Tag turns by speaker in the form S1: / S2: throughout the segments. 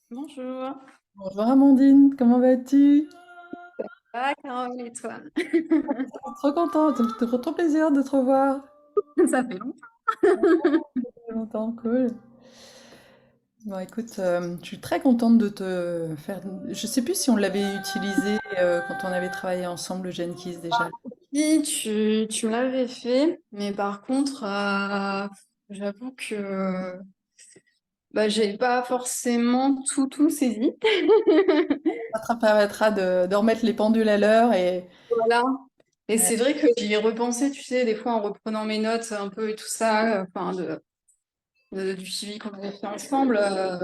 S1: Bonjour.
S2: Bonjour Amandine, comment vas-tu?
S1: Ah, Carole, et toi?
S2: Trop contente, trop, trop plaisir de te revoir.
S1: Ça fait longtemps.
S2: Ça fait longtemps, cool. Bon, écoute, je suis très contente de te faire. Je sais plus si on l'avait utilisé quand on avait travaillé ensemble, le Jenkins déjà.
S1: Oui, tu me l'avais fait, mais par contre, j'avoue que j'ai pas forcément tout saisi.
S2: Ça te permettra de remettre les pendules à l'heure et
S1: Voilà. Et
S2: ouais,
S1: c'est vrai que j'y ai repensé, tu sais, des fois en reprenant mes notes un peu et tout ça, enfin du suivi qu'on avait fait ensemble,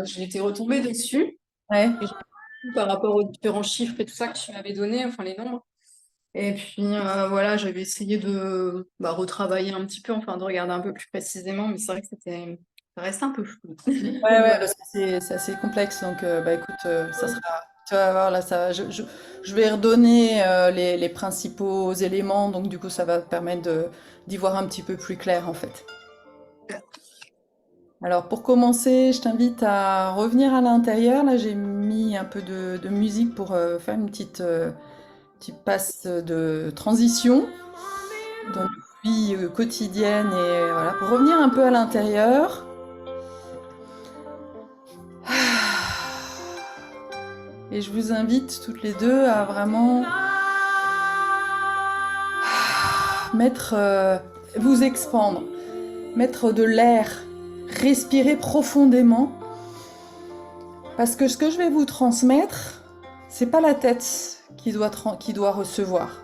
S1: j'ai été retombée dessus.
S2: ouais,
S1: Et par rapport aux différents chiffres et tout ça que tu m'avais donné, enfin les nombres. Et puis voilà, j'avais essayé de retravailler un petit peu, enfin de regarder un peu plus précisément, mais c'est vrai que ça reste un peu flou.
S2: ouais,
S1: Donc
S2: ouais,
S1: voilà.
S2: parce que c'est assez complexe, donc bah écoute, ça sera. Tu vas voir là, je vais redonner les principaux éléments, donc du coup ça va te permettre d'y voir un petit peu plus clair en fait. Alors pour commencer, je t'invite à revenir à l'intérieur. Là, j'ai mis un peu de musique pour faire une petite passe de transition dans notre vie quotidienne et voilà, pour revenir un peu à l'intérieur. Et je vous invite toutes les deux à vraiment mettre, vous expandre, mettre de l'air, respirer profondément. Parce que ce que je vais vous transmettre, c'est pas la tête qui doit recevoir.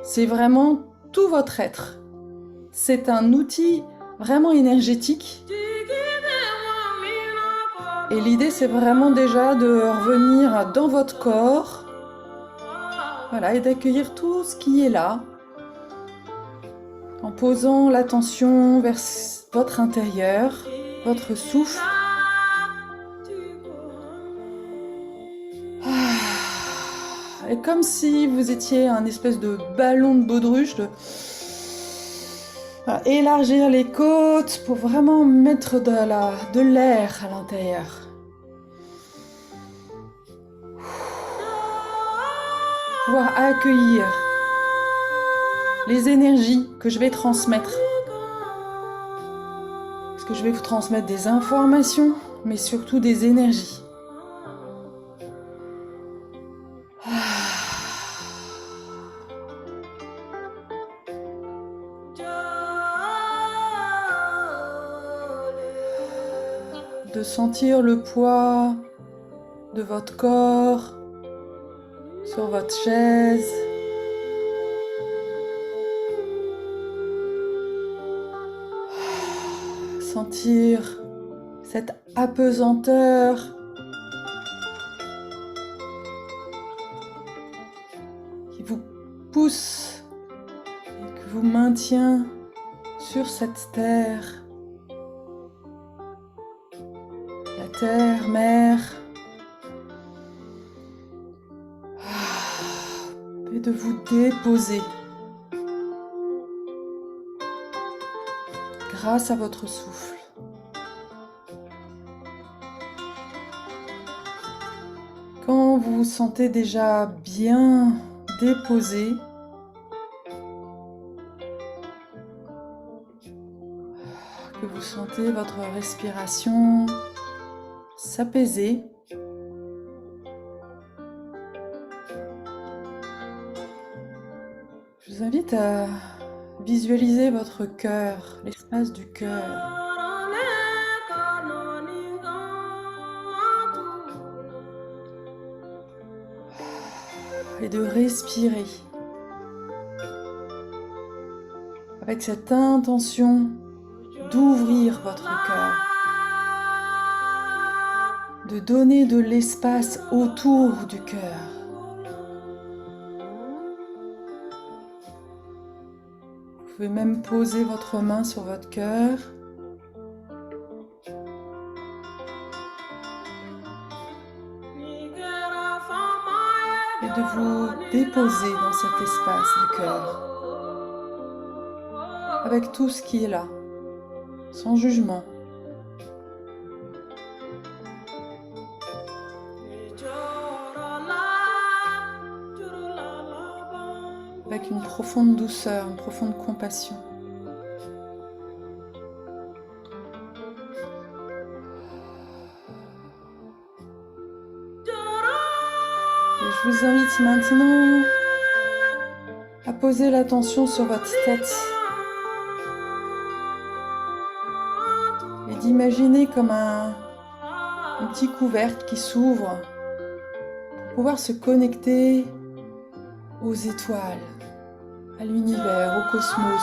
S2: C'est vraiment tout votre être. C'est un outil vraiment énergétique. Et l'idée, c'est vraiment déjà de revenir dans votre corps, voilà, et d'accueillir tout ce qui est là, en posant l'attention vers votre intérieur, votre souffle. Et comme si vous étiez un espèce de ballon de baudruche, voilà, élargir les côtes pour vraiment mettre de l'air à l'intérieur. Pouvoir accueillir les énergies que je vais transmettre. Parce que je vais vous transmettre des informations, mais surtout des énergies. De sentir le poids de votre corps sur votre chaise. Sentir cette apesanteur qui vous pousse et qui vous maintient sur cette terre. La terre, mère. Et de vous déposer grâce à votre souffle. Quand vous vous sentez déjà bien déposé, que vous sentez votre respiration s'apaiser, je vous invite à visualiser votre cœur, l'espace du cœur, et de respirer avec cette intention d'ouvrir votre cœur, de donner de l'espace autour du cœur. Vous pouvez même poser votre main sur votre cœur et de vous déposer dans cet espace du cœur avec tout ce qui est là, sans jugement. avec une profonde douceur, une profonde compassion. Et je vous invite maintenant à poser l'attention sur votre tête et d'imaginer comme un petit couvercle qui s'ouvre pour pouvoir se connecter aux étoiles, à l'univers, au cosmos.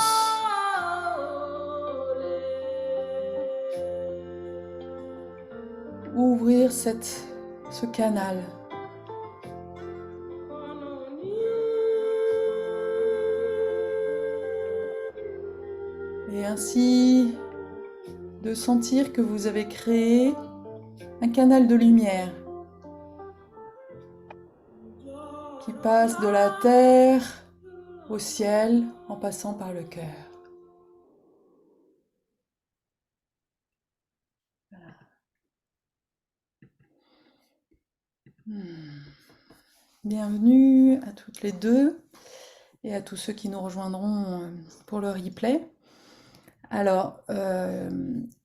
S2: Ouvrir ce canal. Et ainsi de sentir que vous avez créé un canal de lumière qui passe de la terre au ciel en passant par le cœur. Bienvenue à toutes les deux et à tous ceux qui nous rejoindront pour le replay. Alors,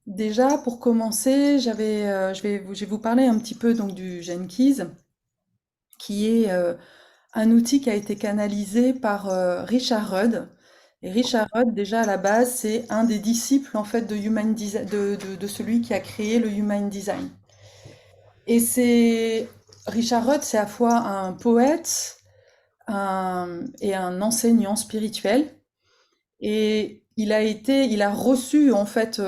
S2: déjà pour commencer, je vais vous parler un petit peu donc du Gene Keys, qui est un outil qui a été canalisé par Richard Rudd. Et Richard Rudd, déjà à la base, c'est un des disciples en fait de Human Design, de celui qui a créé le Human Design. Et Richard Rudd, c'est à la fois un poète et un enseignant spirituel. Et il a reçu en fait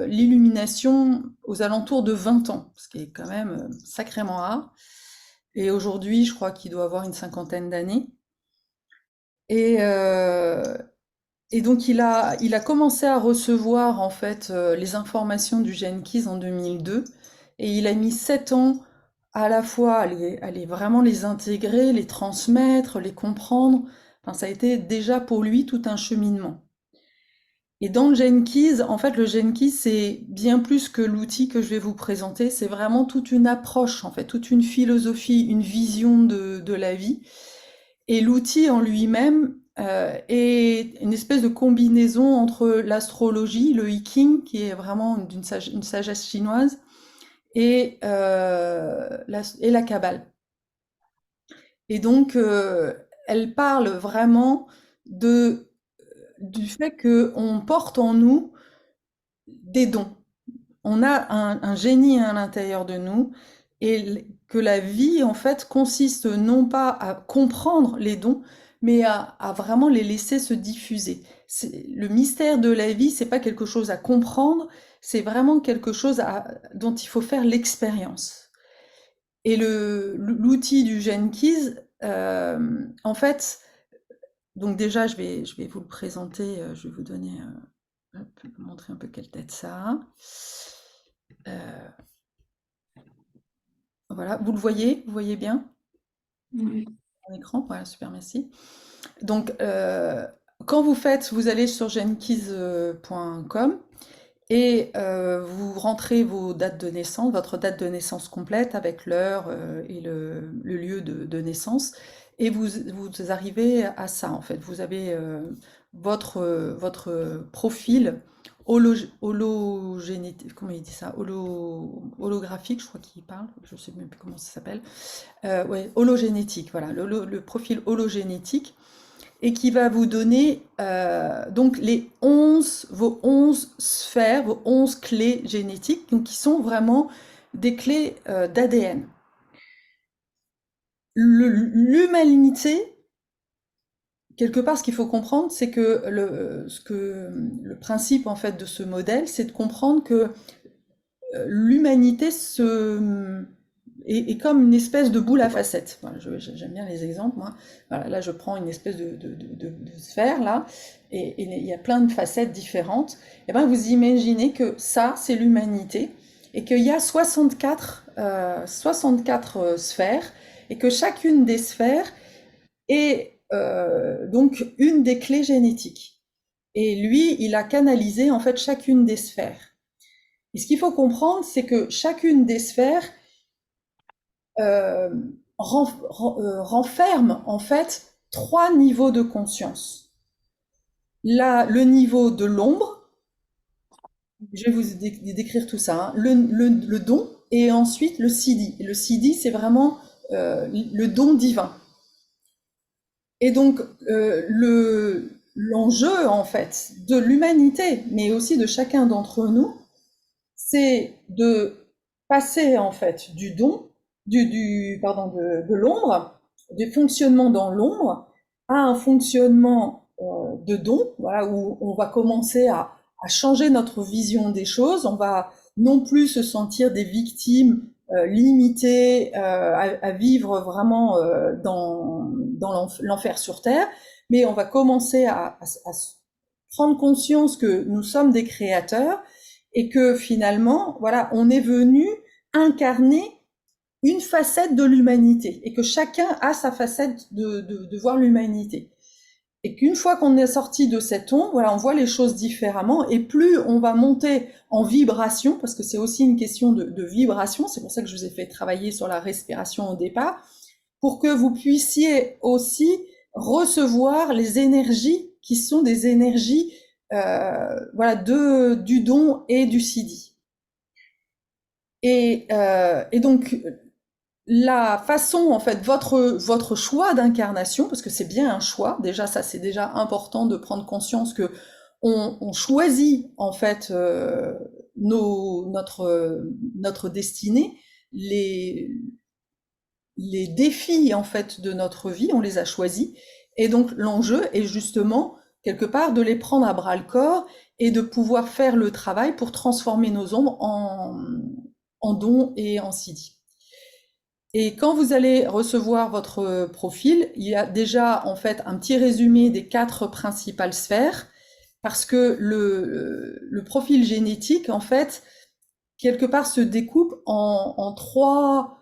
S2: l'illumination aux alentours de 20 ans, ce qui est quand même sacrément rare. Et aujourd'hui, je crois qu'il doit avoir une cinquantaine d'années. Et donc il a commencé à recevoir en fait les informations du Gene Keys en 2002, et il a mis 7 ans à la fois à vraiment les intégrer, les transmettre, les comprendre. Enfin, ça a été déjà pour lui tout un cheminement. Et dans le Gene Keys, en fait, le Gene Keys, c'est bien plus que l'outil que je vais vous présenter, c'est vraiment toute une approche, en fait, toute une philosophie, une vision de la vie. Et l'outil en lui-même est une espèce de combinaison entre l'astrologie, le I Ching, qui est vraiment une sagesse chinoise, et la Kabbale. Et donc, elle parle vraiment du fait qu'on porte en nous des dons. On a un génie à l'intérieur de nous, et que la vie, en fait, consiste non pas à comprendre les dons, mais à vraiment les laisser se diffuser. Le mystère de la vie, c'est pas quelque chose à comprendre, c'est vraiment quelque chose dont il faut faire l'expérience. Et l'outil du Gene Keys, en fait, donc déjà, je vais vous le présenter, je vais vous donner, montrer un peu quelle tête ça a. Voilà, vous le voyez? Vous voyez bien?
S1: Oui.
S2: Mon écran? Voilà, super, merci. Donc, quand vous allez sur genkeys.com et vous rentrez vos dates de naissance, votre date de naissance complète avec l'heure et le lieu de naissance, et vous arrivez à ça, en fait. Vous avez votre profil hologénétique, comment il dit ça? Holographique, je crois qu'il parle, je sais même plus comment ça s'appelle. Ouais, hologénétique, voilà, le profil hologénétique, et qui va vous donner donc vos 11 sphères, vos 11 clés génétiques, donc qui sont vraiment des clés d'ADN. L'humanité, quelque part, ce qu'il faut comprendre, c'est que le principe en fait de ce modèle, c'est de comprendre que l'humanité est comme une espèce de boule à facettes. Voilà, j'aime bien les exemples, moi. Voilà, là, je prends une espèce de sphère, là, et il y a plein de facettes différentes. Et ben, vous imaginez que ça, c'est l'humanité, et qu'il y a 64 sphères, et que chacune des sphères est donc une des clés génétiques. Et lui, il a canalisé en fait chacune des sphères. Et ce qu'il faut comprendre, c'est que chacune des sphères renferme en fait 3 niveaux de conscience. Là, le niveau de l'ombre, je vais vous décrire tout ça, hein. Le don et ensuite le siddhi. Et le siddhi, c'est vraiment le don divin. Et donc, l'enjeu, en fait, de l'humanité, mais aussi de chacun d'entre nous, c'est de passer, en fait, du don, pardon, de l'ombre, du fonctionnement dans l'ombre, à un fonctionnement de don, voilà, où on va commencer à changer notre vision des choses. On va non plus se sentir des victimes limitées à vivre vraiment dans l'enfer sur Terre, mais on va commencer à prendre conscience que nous sommes des créateurs et que finalement, voilà, on est venu incarner une facette de l'humanité et que chacun a sa facette de voir l'humanité. Et qu'une fois qu'on est sorti de cette ombre, voilà, on voit les choses différemment et plus on va monter en vibration, parce que c'est aussi une question de vibration, c'est pour ça que je vous ai fait travailler sur la respiration au départ, pour que vous puissiez aussi recevoir les énergies qui sont des énergies voilà, du don et du siddhi. Et donc, la façon, en fait, votre choix d'incarnation, parce que c'est bien un choix, déjà ça c'est déjà important de prendre conscience que on choisit en fait notre destinée, les défis en fait de notre vie, on les a choisis, et donc l'enjeu est justement quelque part de les prendre à bras le corps et de pouvoir faire le travail pour transformer nos ombres en dons et en siddhi. Et quand vous allez recevoir votre profil, il y a déjà en fait un petit résumé des 4 principales sphères, parce que le profil génétique, en fait, quelque part se découpe en trois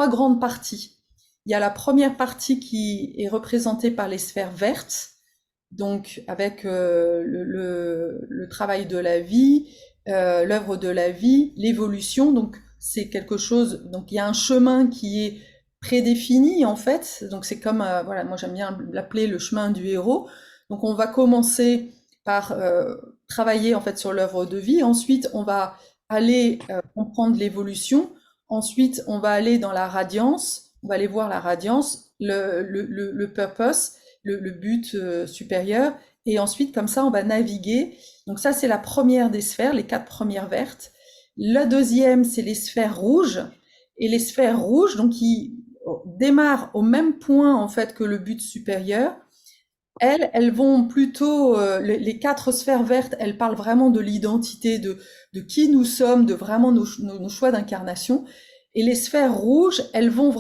S2: grandes parties. Il y a la première partie qui est représentée par les sphères vertes, donc avec le travail de la vie, l'œuvre de la vie, l'évolution, donc c'est quelque chose, donc il y a un chemin qui est prédéfini en fait, donc c'est comme, voilà, moi j'aime bien l'appeler le chemin du héros, donc on va commencer par travailler en fait sur l'œuvre de vie, ensuite on va aller comprendre l'évolution, ensuite on va aller dans la radiance, on va aller voir la radiance, le purpose, le but supérieur, et ensuite comme ça on va naviguer. Donc ça c'est la première des sphères, les 4 premières vertes. La deuxième c'est les sphères rouges, et les sphères rouges donc qui démarrent au même point en fait que le but supérieur. Elles vont plutôt, les 4 sphères vertes, elles parlent vraiment de l'identité, de qui nous sommes, de vraiment nos choix d'incarnation. Et les sphères rouges, elles vont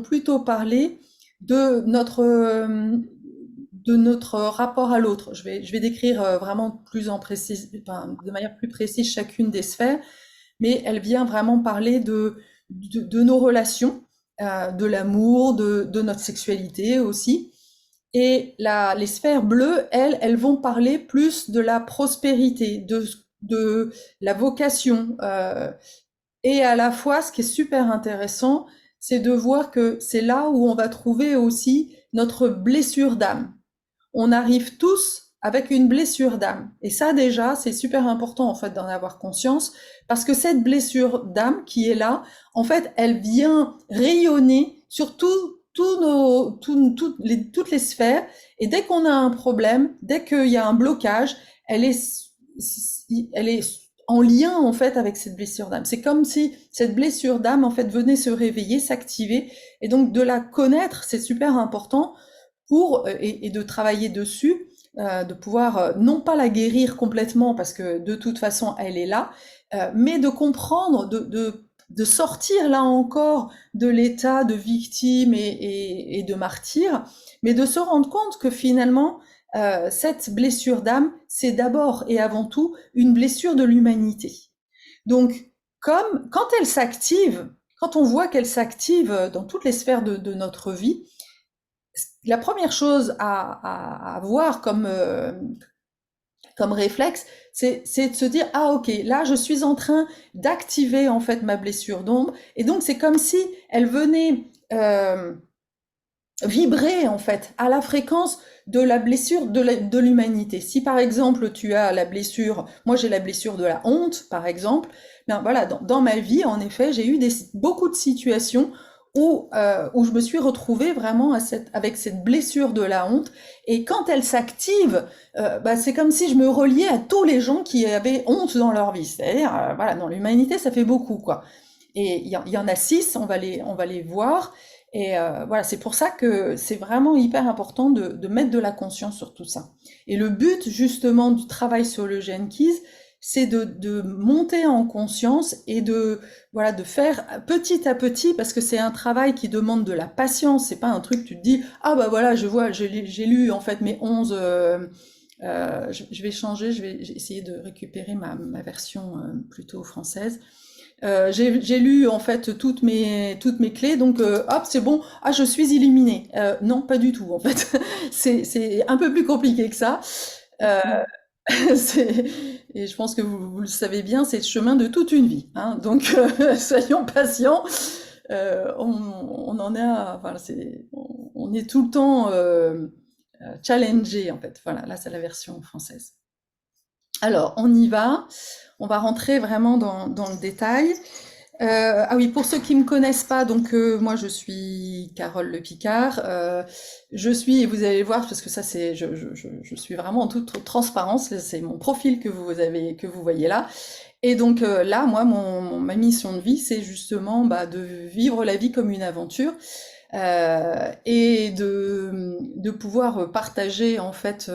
S2: plutôt parler de notre rapport à l'autre. Je vais décrire vraiment de manière plus précise chacune des sphères, mais elle vient vraiment parler de nos relations, de l'amour, de notre sexualité aussi. Et les sphères bleues, elles vont parler plus de la prospérité, de la vocation. Et à la fois, ce qui est super intéressant, c'est de voir que c'est là où on va trouver aussi notre blessure d'âme. On arrive tous avec une blessure d'âme. Et ça, déjà, c'est super important, en fait, d'en avoir conscience, parce que cette blessure d'âme qui est là, en fait, elle vient rayonner sur toutes les sphères. Et dès qu'on a un problème, dès qu'il y a un blocage, elle est en lien, en fait, avec cette blessure d'âme. C'est comme si cette blessure d'âme, en fait, venait se réveiller, s'activer. Et donc, de la connaître, c'est super important et de travailler dessus, de pouvoir non pas la guérir complètement parce que de toute façon elle est là, mais de comprendre, de sortir là encore de l'état de victime et de martyr, mais de se rendre compte que finalement cette blessure d'âme, c'est d'abord et avant tout une blessure de l'humanité. Donc, comme quand elle s'active, quand on voit qu'elle s'active dans toutes les sphères de notre vie, la première chose à avoir comme réflexe, c'est de se dire ah ok, là je suis en train d'activer en fait ma blessure d'ombre, et donc c'est comme si elle venait vibrer en fait à la fréquence de la blessure de l'humanité. Si par exemple tu as la blessure, moi j'ai la blessure de la honte par exemple, ben voilà, dans ma vie en effet j'ai eu beaucoup de situations où je me suis retrouvée vraiment avec cette blessure de la honte, et quand elle s'active, bah, c'est comme si je me reliais à tous les gens qui avaient honte dans leur vie. C'est-à-dire, voilà, dans l'humanité ça fait beaucoup quoi. Et il y en a 6, on va les voir. Et voilà, c'est pour ça que c'est vraiment hyper important de mettre de la conscience sur tout ça. Et le but justement du travail sur le Gene Keys, c'est de monter en conscience et voilà, de faire petit à petit, parce que c'est un travail qui demande de la patience. C'est pas un truc, tu te dis, ah bah voilà, je vois, j'ai lu en fait mes 11... je vais changer, j'ai essayé de récupérer ma version plutôt française. J'ai lu en fait toutes mes clés, donc hop, c'est bon. Ah, je suis illuminée. Non, pas du tout en fait. C'est un peu plus compliqué que ça. Euh, et je pense que vous le savez bien, c'est le chemin de toute une vie, hein. Donc soyons patients. On en est voilà, on est tout le temps challengé en fait. Voilà, là c'est la version française. Alors, on y va. On va rentrer vraiment dans le détail. Ah oui, pour ceux qui me connaissent pas, donc moi je suis Carole Le Picard. Et vous allez voir parce que ça c'est, je suis vraiment en toute transparence. C'est mon profil que vous voyez là. Et donc là, moi, ma mission de vie, c'est justement bah, de vivre la vie comme une aventure, et de pouvoir partager en fait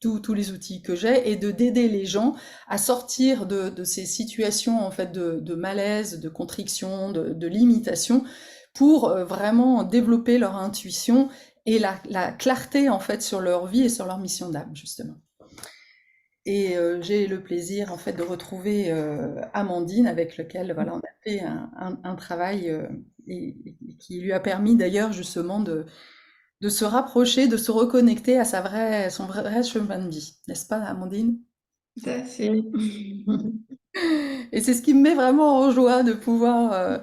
S2: tous les outils que j'ai, et d'aider les gens à sortir de ces situations en fait de malaise, de contriction, de limitation, pour vraiment développer leur intuition et la clarté en fait sur leur vie et sur leur mission d'âme justement. Et j'ai le plaisir en fait de retrouver Amandine, avec lequel voilà, on a fait un travail, et qui lui a permis d'ailleurs justement de se rapprocher, de se reconnecter à son vrai chemin de vie. N'est-ce pas, Amandine?
S1: Tout à fait.
S2: Et c'est ce qui me met vraiment en joie de pouvoir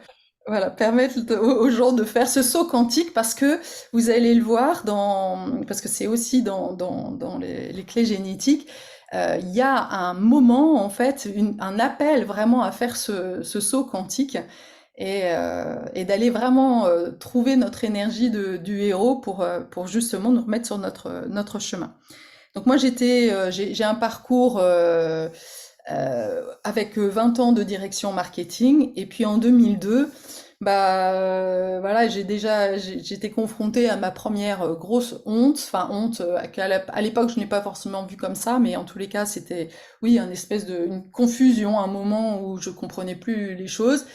S2: voilà, permettre aux gens de faire ce saut quantique, parce que vous allez le voir parce que c'est aussi dans les clés génétiques. Il y a un moment, en fait, un appel vraiment à faire ce saut quantique, et d'aller vraiment trouver notre énergie du héros pour justement nous remettre sur notre chemin. Donc moi, j'ai un parcours avec 20 ans de direction marketing, et puis en 2002, bah voilà, j'étais confrontée à ma première grosse honte, enfin honte à l'époque je n'ai pas forcément vu comme ça, mais en tous les cas c'était oui une confusion, un moment où je comprenais plus les choses,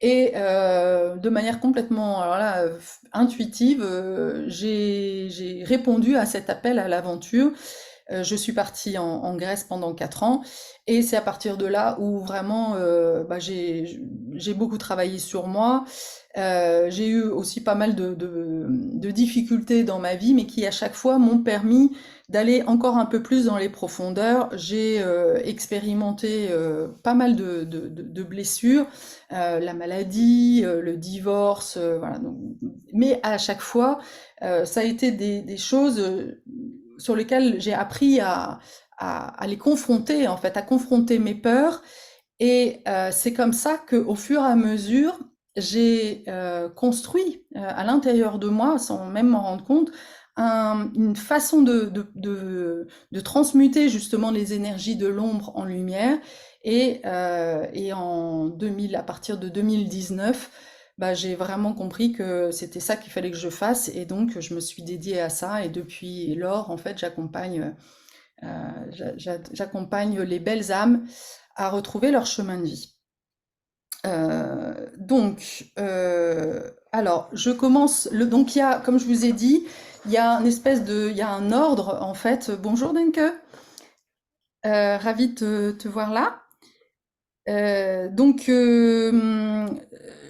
S2: et de manière complètement alors là, intuitive, j'ai répondu à cet appel à l'aventure. Je suis partie en Grèce pendant 4 ans, et c'est à partir de là où vraiment bah, j'ai beaucoup travaillé sur moi. J'ai eu aussi pas mal de difficultés dans ma vie, mais qui à chaque fois m'ont permis d'aller encore un peu plus dans les profondeurs. J'ai expérimenté pas mal de blessures, la maladie, le divorce, voilà. Mais à chaque fois, ça a été des choses sur lesquelles j'ai appris à les confronter, en fait, à confronter mes peurs. Et c'est comme ça qu'au fur et à mesure, j'ai construit à l'intérieur de moi, sans même m'en rendre compte, une façon de transmuter justement les énergies de l'ombre en lumière. Et à partir de 2019, bah, j'ai vraiment compris que c'était ça qu'il fallait que je fasse, et donc je me suis dédiée à ça. Et depuis lors, en fait, j'accompagne les belles âmes à retrouver leur chemin de vie. Alors, je commence. Donc, comme je vous ai dit, il y a il y a un ordre en fait. Bonjour Denke, ravi de te voir là. Donc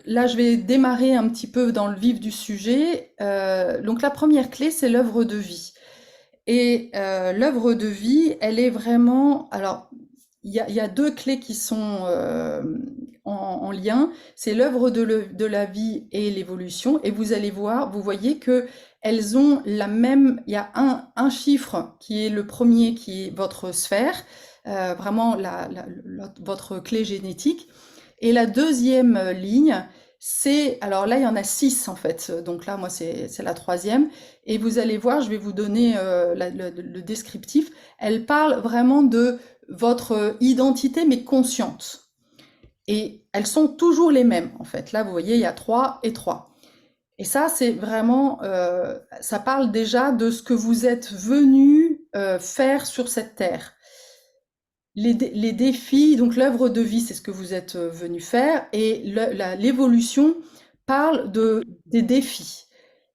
S2: là, je vais démarrer un petit peu dans le vif du sujet. Donc, la première clé, c'est l'œuvre de vie. Et l'œuvre de vie, elle est vraiment. Alors, il y a deux clés qui sont en lien, c'est l'œuvre de la vie et l'évolution. Et vous allez voir, vous voyez que elles ont la même. Il y a un chiffre qui est le premier, qui est votre sphère, vraiment votre clé génétique. Et la deuxième ligne, alors là, il y en a 6 en fait. Donc là, moi, c'est la troisième. Et vous allez voir, je vais vous donner le descriptif. Elle parle vraiment de votre identité, mais consciente. Et elles sont toujours les mêmes, en fait. Là, vous voyez, il y a 3 et 3. Et ça, c'est vraiment, ça parle déjà de ce que vous êtes venu faire sur cette terre. Les défis, donc l'œuvre de vie, c'est ce que vous êtes venu faire, et l'évolution parle des défis.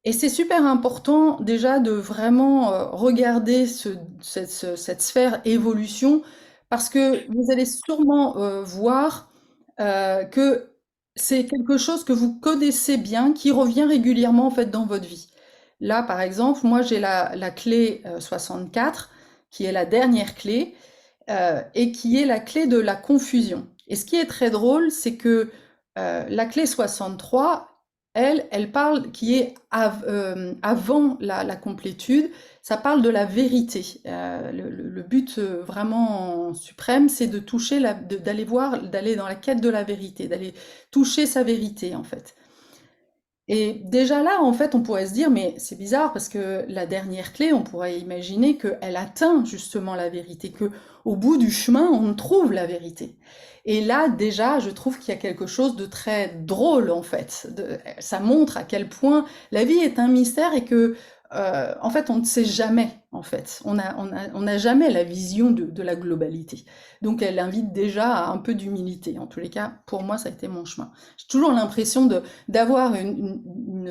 S2: Et c'est super important déjà de vraiment regarder cette sphère évolution, parce que vous allez sûrement voir que c'est quelque chose que vous connaissez bien, qui revient régulièrement en fait dans votre vie. Là, par exemple, moi j'ai la clé 64, qui est la dernière clé, et qui est la clé de la confusion. Et ce qui est très drôle, c'est que la clé 63, elle parle, qui est avant la complétude, ça parle de la vérité. Le but vraiment suprême, c'est de toucher, d'aller dans la quête de la vérité, d'aller toucher sa vérité en fait. Et déjà là, en fait, on pourrait se dire, mais c'est bizarre parce que la dernière clé, on pourrait imaginer qu'elle atteint justement la vérité, que au bout du chemin, on trouve la vérité. Et là, déjà, je trouve qu'il y a quelque chose de très drôle, en fait. Ça montre à quel point la vie est un mystère et que, en fait, on ne sait jamais, en fait. On n'a jamais la vision de la globalité. Donc, elle invite déjà à un peu d'humilité. En tous les cas, pour moi, ça a été mon chemin. J'ai toujours l'impression d'avoir une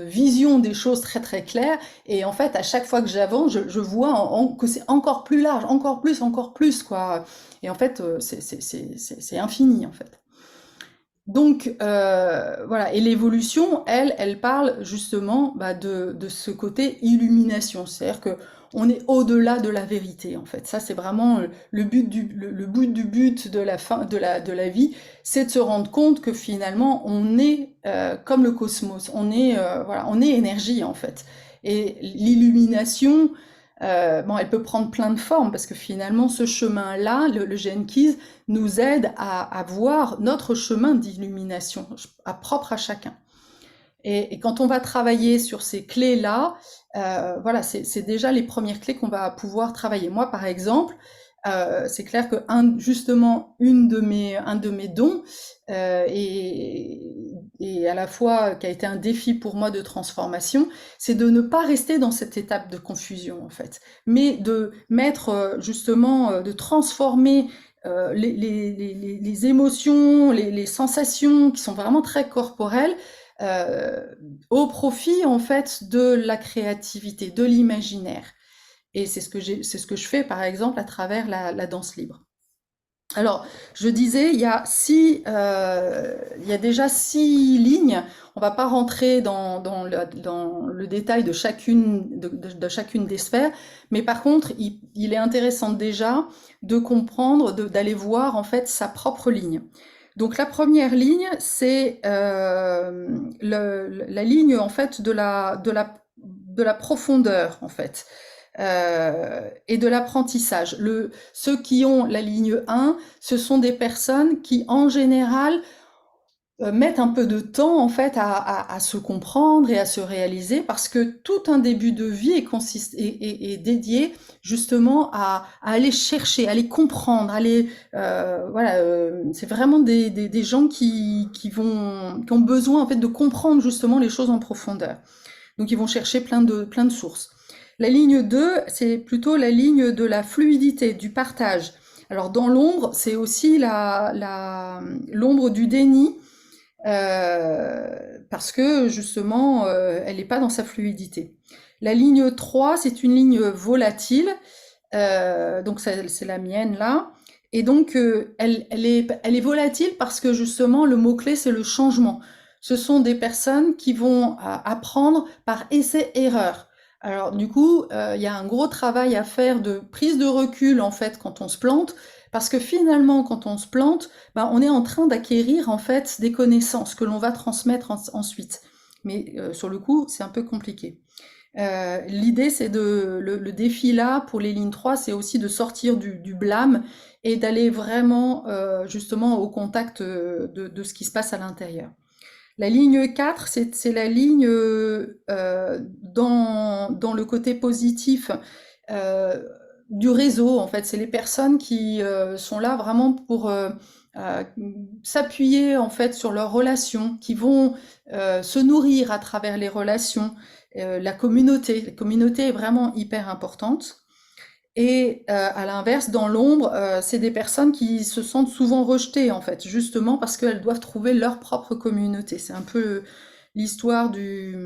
S2: vision des choses très très claire, et en fait à chaque fois que j'avance je vois que c'est encore plus large, encore plus quoi, et en fait c'est infini en fait. Donc voilà, et l'évolution, elle parle justement de ce côté illumination, c'est-à-dire que on est au-delà de la vérité en fait. Ça c'est vraiment le but du but de la fin de la vie, c'est de se rendre compte que finalement on est comme le cosmos, on est voilà, on est énergie en fait. Et l'illumination, bon, elle peut prendre plein de formes parce que finalement ce chemin-là, le Gene Keys, nous aide à voir notre chemin d'illumination, propre à chacun. Et quand on va travailler sur ces clés-là, voilà, c'est déjà les premières clés qu'on va pouvoir travailler. Moi, par exemple, c'est clair que justement, un de mes dons, et à la fois qui a été un défi pour moi de transformation, c'est de ne pas rester dans cette étape de confusion, en fait, mais de mettre justement, de transformer les émotions, les sensations qui sont vraiment très corporelles, euh, au profit en fait de la créativité, de l'imaginaire. Et c'est ce que je fais par exemple à travers la danse libre. Alors, je disais, il y a déjà 6 lignes. On va pas rentrer dans le détail de chacune des sphères, mais par contre, il est intéressant déjà de comprendre, d'aller voir en fait sa propre ligne. Donc la première ligne, c'est la ligne en fait de la profondeur en fait. Et de l'apprentissage. Ceux qui ont la ligne 1, ce sont des personnes qui, en général, mettent un peu de temps en fait à se comprendre et à se réaliser, parce que tout un début de vie est dédié justement à aller chercher, à aller comprendre, voilà, c'est vraiment des gens qui ont besoin en fait de comprendre justement les choses en profondeur. Donc ils vont chercher plein de sources. La ligne 2, c'est plutôt la ligne de la fluidité, du partage. Alors dans l'ombre, c'est aussi l'ombre du déni, parce que justement, elle n'est pas dans sa fluidité. La ligne 3, c'est une ligne volatile, donc c'est la mienne là. Et donc, elle est volatile parce que justement, le mot-clé, c'est le changement. Ce sont des personnes qui vont apprendre par essai-erreur. Alors du coup, il y a un gros travail à faire de prise de recul en fait quand on se plante, Parce que finalement, quand on se plante, ben, on est en train d'acquérir en fait des connaissances que l'on va transmettre ensuite. Mais sur le coup, c'est un peu compliqué. L'idée, c'est le défi là pour les lignes 3, c'est aussi de sortir du blâme et d'aller vraiment justement au contact de ce qui se passe à l'intérieur. La ligne 4, c'est la ligne dans le côté positif euh, du réseau, en fait. C'est les personnes qui sont là vraiment pour euh, s'appuyer en fait sur leurs relations, qui vont se nourrir à travers les relations. La communauté est vraiment hyper importante. Et à l'inverse, dans l'ombre, c'est des personnes qui se sentent souvent rejetées, en fait, justement parce qu'elles doivent trouver leur propre communauté. C'est un peu l'histoire du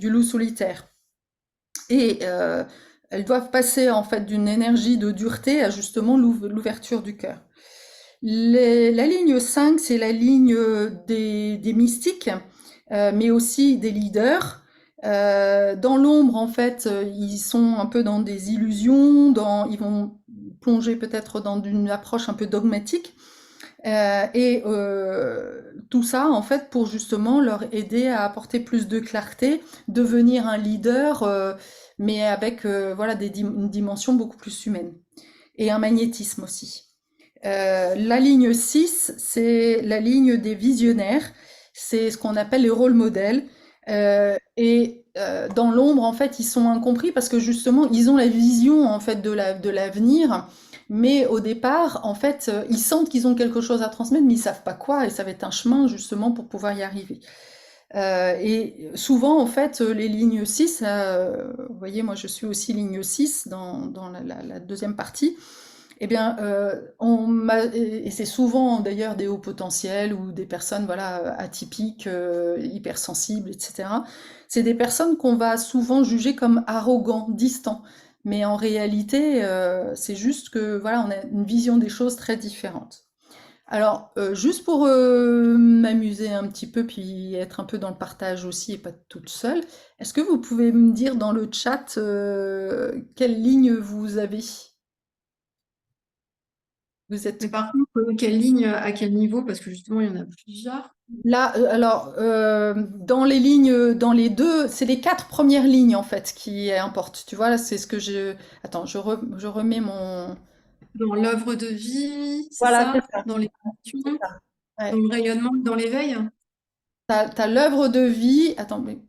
S2: loup solitaire. Et elles doivent passer, en fait, d'une énergie de dureté à justement l'ouverture du cœur. La ligne 5, c'est la ligne des mystiques, mais aussi des leaders. Dans l'ombre, en fait, ils sont un peu dans des illusions, ils vont plonger peut-être dans une approche un peu dogmatique. Tout ça, en fait, pour justement leur aider à apporter plus de clarté, devenir un leader, mais avec voilà, une dimension beaucoup plus humaine. Et un magnétisme aussi. La ligne 6, c'est la ligne des visionnaires. C'est ce qu'on appelle les rôles modèles. Dans l'ombre, en fait, ils sont incompris parce que justement, ils ont la vision en fait de l'avenir. Mais au départ, en fait, ils sentent qu'ils ont quelque chose à transmettre, mais ils savent pas quoi, et ça va être un chemin justement pour pouvoir y arriver. Et souvent, en fait, les lignes 6, vous voyez, moi je suis aussi ligne 6 dans la deuxième partie, eh bien, et c'est souvent d'ailleurs des hauts potentiels ou des personnes voilà, atypiques, hypersensibles, etc. C'est des personnes qu'on va souvent juger comme arrogants, distants. Mais en réalité, c'est juste que voilà, on a une vision des choses très différente. Alors, juste pour m'amuser un petit peu, puis être un peu dans le partage aussi et pas toute seule, est-ce que vous pouvez me dire dans le chat quelle ligne vous avez? Vous
S1: Mais
S2: êtes
S1: par contre, quelle ligne, à quel niveau? Parce que justement, il y en a plusieurs.
S2: là, alors, dans les lignes, dans les deux, c'est les quatre premières lignes en fait qui importent. Tu vois, là, c'est ce que je. Attends, je remets mon.
S1: Dans l'œuvre de vie, c'est
S2: Voilà, c'est
S1: ça?
S2: ça.
S1: Dans l'émotion,
S2: C'est ça.
S1: dans
S2: Ouais.
S1: le rayonnement, dans l'éveil?
S2: T'as l'œuvre de vie. Attends, mais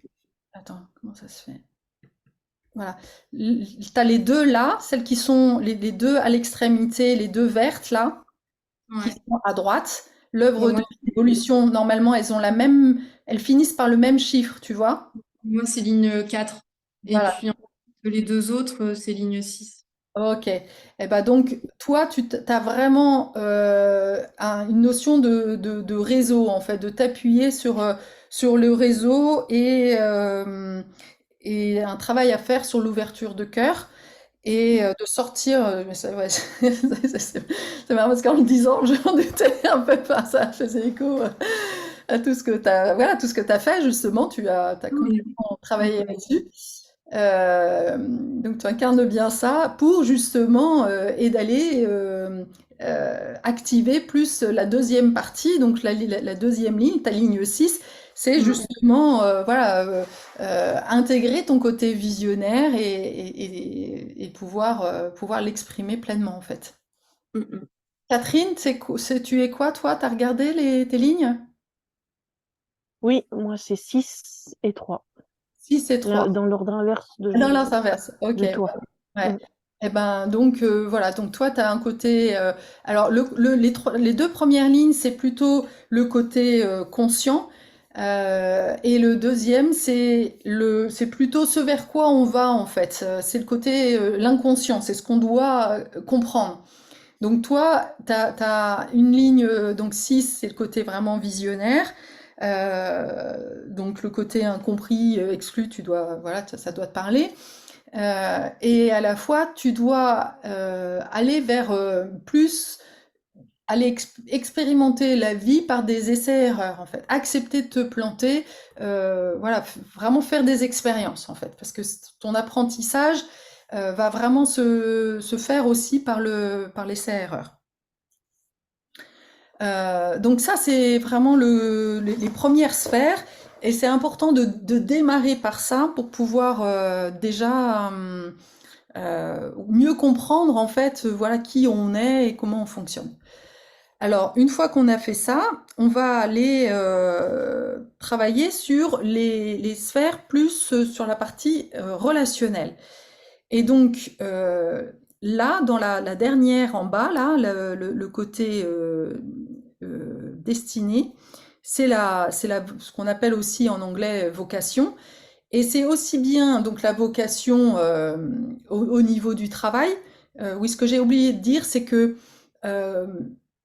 S2: attends, comment ça se fait? Voilà. T'as les deux là, celles qui sont les deux à l'extrémité, les deux vertes là, qui
S1: Ouais.
S2: sont à droite.
S1: Bon,
S2: L'œuvre de l'évolution, normalement, elles ont la même, elles finissent par le même chiffre, tu vois.
S1: moi, c'est ligne 4. Et
S2: Voilà.
S1: puis, les deux autres, c'est ligne 6.
S2: Ok. Et ben donc, toi, tu as vraiment une notion de réseau, en fait, de t'appuyer sur le réseau et un travail à faire sur l'ouverture de cœur et de sortir. Mais ça, ouais, c'est marrant parce qu'en le disant, j'en doutais un peu pas. Ça faisait écho à tout ce que tu as, voilà, tout ce que tu fait, justement. Tu as
S1: Oui.
S2: complètement travaillé là-dessus. Donc tu incarnes bien ça pour justement et d'aller activer plus la deuxième partie, donc la deuxième ligne, ta ligne 6, c'est
S1: Mm,
S2: justement voilà, intégrer ton côté visionnaire et pouvoir, pouvoir l'exprimer pleinement en fait.
S1: mm, mm.
S2: Catherine, tu es quoi toi? T'as regardé tes lignes?
S3: Oui, moi c'est 6 et 3.
S2: 6 et 3.
S3: Dans l'ordre inverse
S2: Dans l'ordre inverse, ok.
S3: de toi.
S2: Ouais.
S3: Mm.
S2: Et ben donc voilà, donc toi tu as un côté alors les deux premières lignes c'est plutôt le côté conscient et le deuxième c'est plutôt ce vers quoi on va en fait. C'est le côté l'inconscient, c'est ce qu'on doit comprendre. Donc toi t'as une ligne donc 6 c'est le côté vraiment visionnaire. Donc le côté incompris, exclu, tu dois voilà ça doit te parler. Et à la fois, tu dois aller vers plus, aller expérimenter la vie par des essais-erreurs, en fait. Accepter de te planter, voilà, vraiment faire des expériences, en fait. Parce que ton apprentissage va vraiment se faire aussi par l'essai-erreur. Donc ça, c'est vraiment les premières sphères. Et c'est important de démarrer par ça pour pouvoir déjà mieux comprendre en fait voilà qui on est et comment on fonctionne. Alors, une fois qu'on a fait ça, on va aller travailler sur les sphères plus sur la partie relationnelle. Et donc, là, dans la dernière en bas, là, le côté destiné, ce qu'on appelle aussi en anglais vocation. Et c'est aussi bien donc la vocation au niveau du travail. Oui, ce que j'ai oublié de dire, c'est que, euh,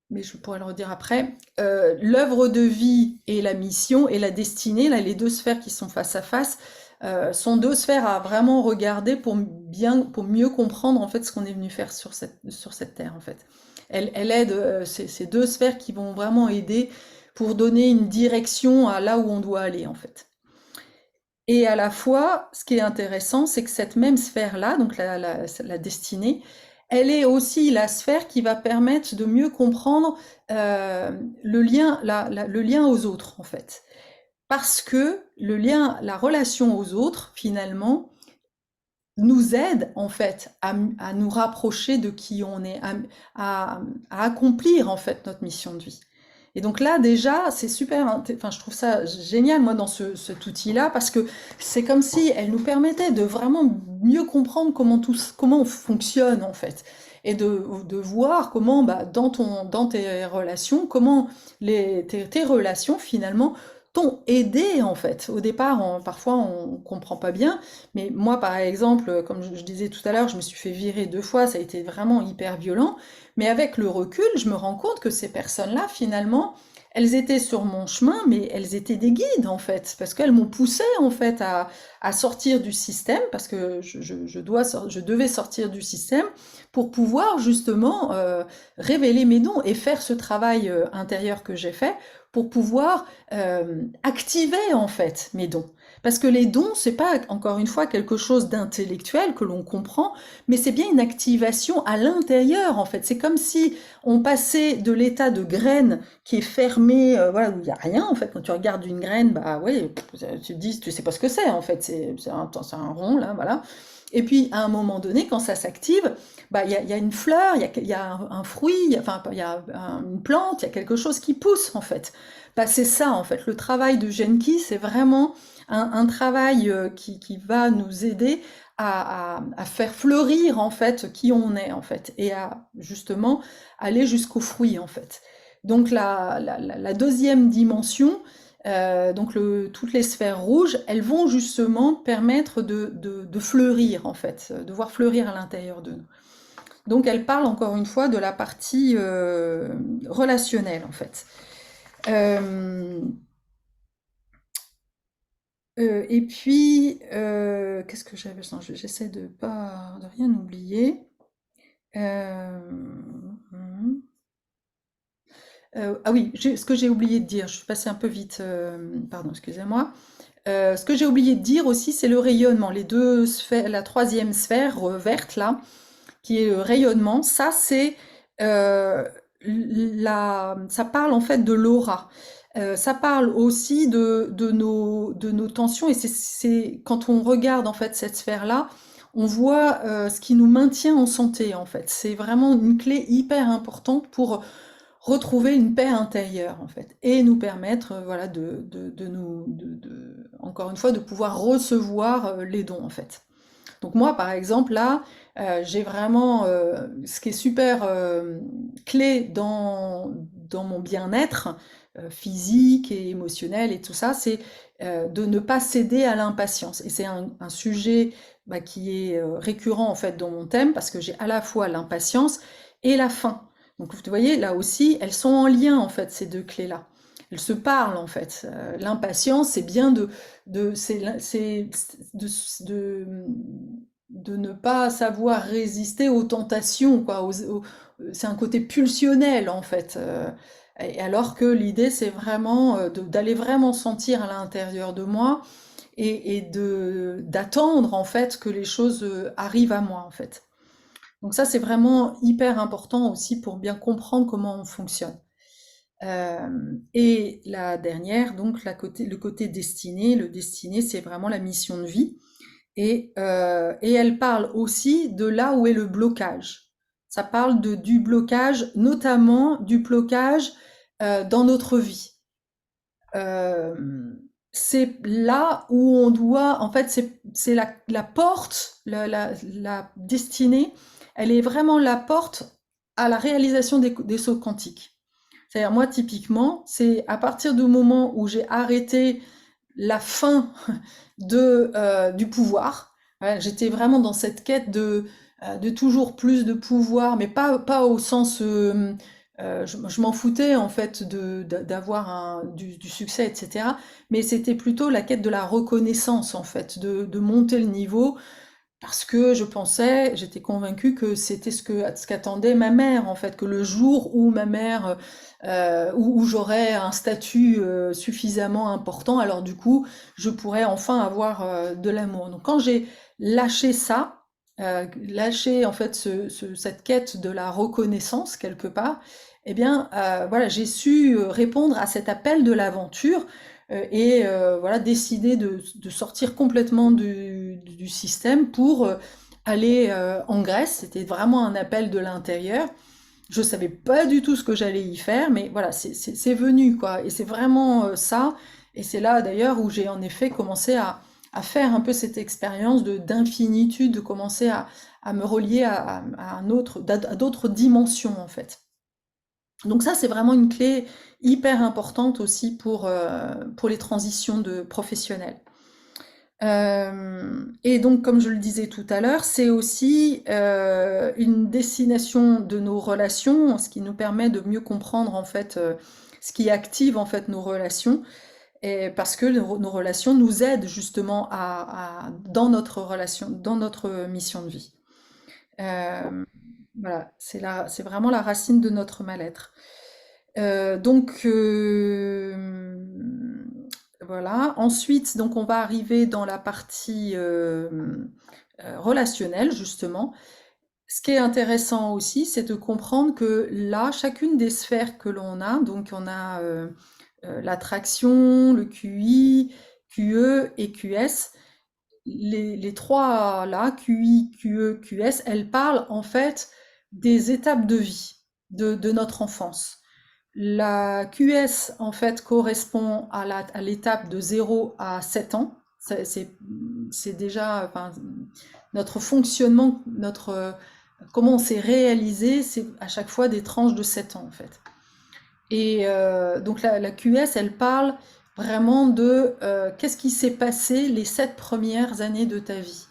S2: mais je pourrais le redire après, l'œuvre de vie et la mission et la destinée, là, les deux sphères qui sont face à face, sont deux sphères à vraiment regarder pour mieux comprendre en fait ce qu'on est venu faire sur cette terre en fait. Elle aide, ces deux sphères qui vont vraiment aider pour donner une direction à là où on doit aller en fait. Et à la fois, ce qui est intéressant, c'est que cette même sphère-là, donc la destinée, elle est aussi la sphère qui va permettre de mieux comprendre le lien aux autres, en fait. Parce que la relation aux autres, finalement, nous aide, en fait, à nous rapprocher de qui on est, à accomplir, en fait, notre mission de vie. Et donc là, déjà, c'est super, enfin, je trouve ça génial, moi, dans cet outil-là, parce que c'est comme si elle nous permettait de vraiment mieux comprendre comment on fonctionne, en fait. Et de voir comment, bah, dans tes relations, comment tes relations, finalement, t'ont aidé, en fait. Au départ, parfois, on comprend pas bien, mais moi, par exemple, comme je disais tout à l'heure, je me suis fait virer 2 fois, ça a été vraiment hyper violent. Mais avec le recul, je me rends compte que ces personnes-là, finalement, elles étaient sur mon chemin, mais elles étaient des guides, en fait, parce qu'elles m'ont poussé, en fait, à sortir du système, parce que je devais sortir du système pour pouvoir, justement, révéler mes dons et faire ce travail intérieur que j'ai fait pour pouvoir activer, en fait, mes dons. Parce que les dons, c'est pas, encore une fois, quelque chose d'intellectuel que l'on comprend, mais c'est bien une activation à l'intérieur, en fait. C'est comme si on passait de l'état de graine qui est fermé, voilà, où il n'y a rien, en fait. Quand tu regardes une graine, bah oui, tu te dis, tu sais pas ce que c'est, en fait. C'est un rond, là, voilà. Et puis, à un moment donné, quand ça s'active, bah, il y a une fleur, il y a un fruit, enfin, il y a une plante, il y a quelque chose qui pousse, en fait. Bah, c'est ça, en fait. Le travail de Genki, c'est vraiment un travail qui va nous aider à faire fleurir en fait qui on est en fait et à justement aller jusqu'au fruit en fait. Donc la deuxième dimension, donc toutes les sphères rouges, elles vont justement permettre de fleurir en fait, de voir fleurir à l'intérieur de nous. Donc elle parle encore une fois de la partie relationnelle en fait. Euh, et puis, qu'est-ce que j'avais? J'essaie de rien oublier. Mmh. Ah oui, ce que j'ai oublié de dire, je suis passée un peu vite, pardon, excusez-moi. Ce que j'ai oublié de dire aussi, c'est le rayonnement. Les deux sphères, la troisième sphère verte là, qui est le rayonnement, ça c'est ça parle en fait de l'aura. Ça parle aussi de nos tensions et c'est quand on regarde en fait cette sphère-là, on voit ce qui nous maintient en santé en fait. C'est vraiment une clé hyper importante pour retrouver une paix intérieure en fait et nous permettre voilà encore une fois de pouvoir recevoir les dons en fait. Donc moi, par exemple, là, j'ai vraiment ce qui est super clé dans mon bien-être physique et émotionnel et tout ça, c'est de ne pas céder à l'impatience. Et c'est un sujet bah, qui est récurrent en fait dans mon thème parce que j'ai à la fois l'impatience et la faim. Donc vous voyez, là aussi, elles sont en lien en fait, ces deux clés-là. Elles se parlent en fait. L'impatience, c'est bien c'est de ne pas savoir résister aux tentations, quoi. C'est un côté pulsionnel en fait. Alors que l'idée, c'est vraiment d'aller vraiment sentir à l'intérieur de moi et d'attendre en fait que les choses arrivent à moi en fait. Donc ça, c'est vraiment hyper important aussi pour bien comprendre comment on fonctionne. Et la dernière, donc le côté destiné, le destiné, c'est vraiment la mission de vie. Et elle parle aussi de là où est le blocage. Ça parle du blocage, notamment du blocage dans notre vie. Euh, c'est là où on doit, en fait, c'est la porte, la destinée, elle est vraiment la porte à la réalisation des sauts quantiques. C'est-à-dire, moi, typiquement, c'est à partir du moment où j'ai arrêté la fin du pouvoir. Ouais, j'étais vraiment dans cette quête de toujours plus de pouvoir, mais pas au sens. Je m'en foutais en fait d'avoir du succès, etc. Mais c'était plutôt la quête de la reconnaissance en fait, de monter le niveau parce que j'étais convaincue que c'était ce qu'attendait ma mère, en fait, que le jour où ma mère, où j'aurais un statut suffisamment important, alors du coup, je pourrais enfin avoir de l'amour. Donc quand j'ai lâché ça, lâché en fait cette quête de la reconnaissance quelque part, eh bien, voilà, j'ai su répondre à cet appel de l'aventure voilà, décider de sortir complètement du système pour aller en Grèce. C'était vraiment un appel de l'intérieur. Je savais pas du tout ce que j'allais y faire, mais voilà, c'est venu, quoi. Et c'est vraiment ça. Et c'est là, d'ailleurs, où j'ai en effet commencé à faire un peu cette expérience d'infinitude, de commencer à me relier à d'autres dimensions, en fait. Donc ça, c'est vraiment une clé hyper importante aussi pour les transitions de professionnels. Et donc, comme je le disais tout à l'heure, c'est aussi une destination de nos relations, ce qui nous permet de mieux comprendre en fait ce qui active en fait nos relations, et parce que nos relations nous aident justement dans notre relation, dans notre mission de vie. Voilà, c'est vraiment la racine de notre mal-être. Donc voilà. Ensuite, donc on va arriver dans la partie relationnelle justement. Ce qui est intéressant aussi, c'est de comprendre que là, chacune des sphères que l'on a, donc on a l'attraction, le QI, QE et QS. Les trois là, QI, QE, QS, elles parlent en fait des étapes de vie de notre enfance. La QS, en fait, correspond à l'étape de 0 à 7 ans. C'est déjà, enfin, notre fonctionnement, comment on s'est réalisé, c'est à chaque fois des tranches de 7 ans, en fait. Et donc la QS, elle parle vraiment de qu'est-ce qui s'est passé les 7 premières années de ta vie.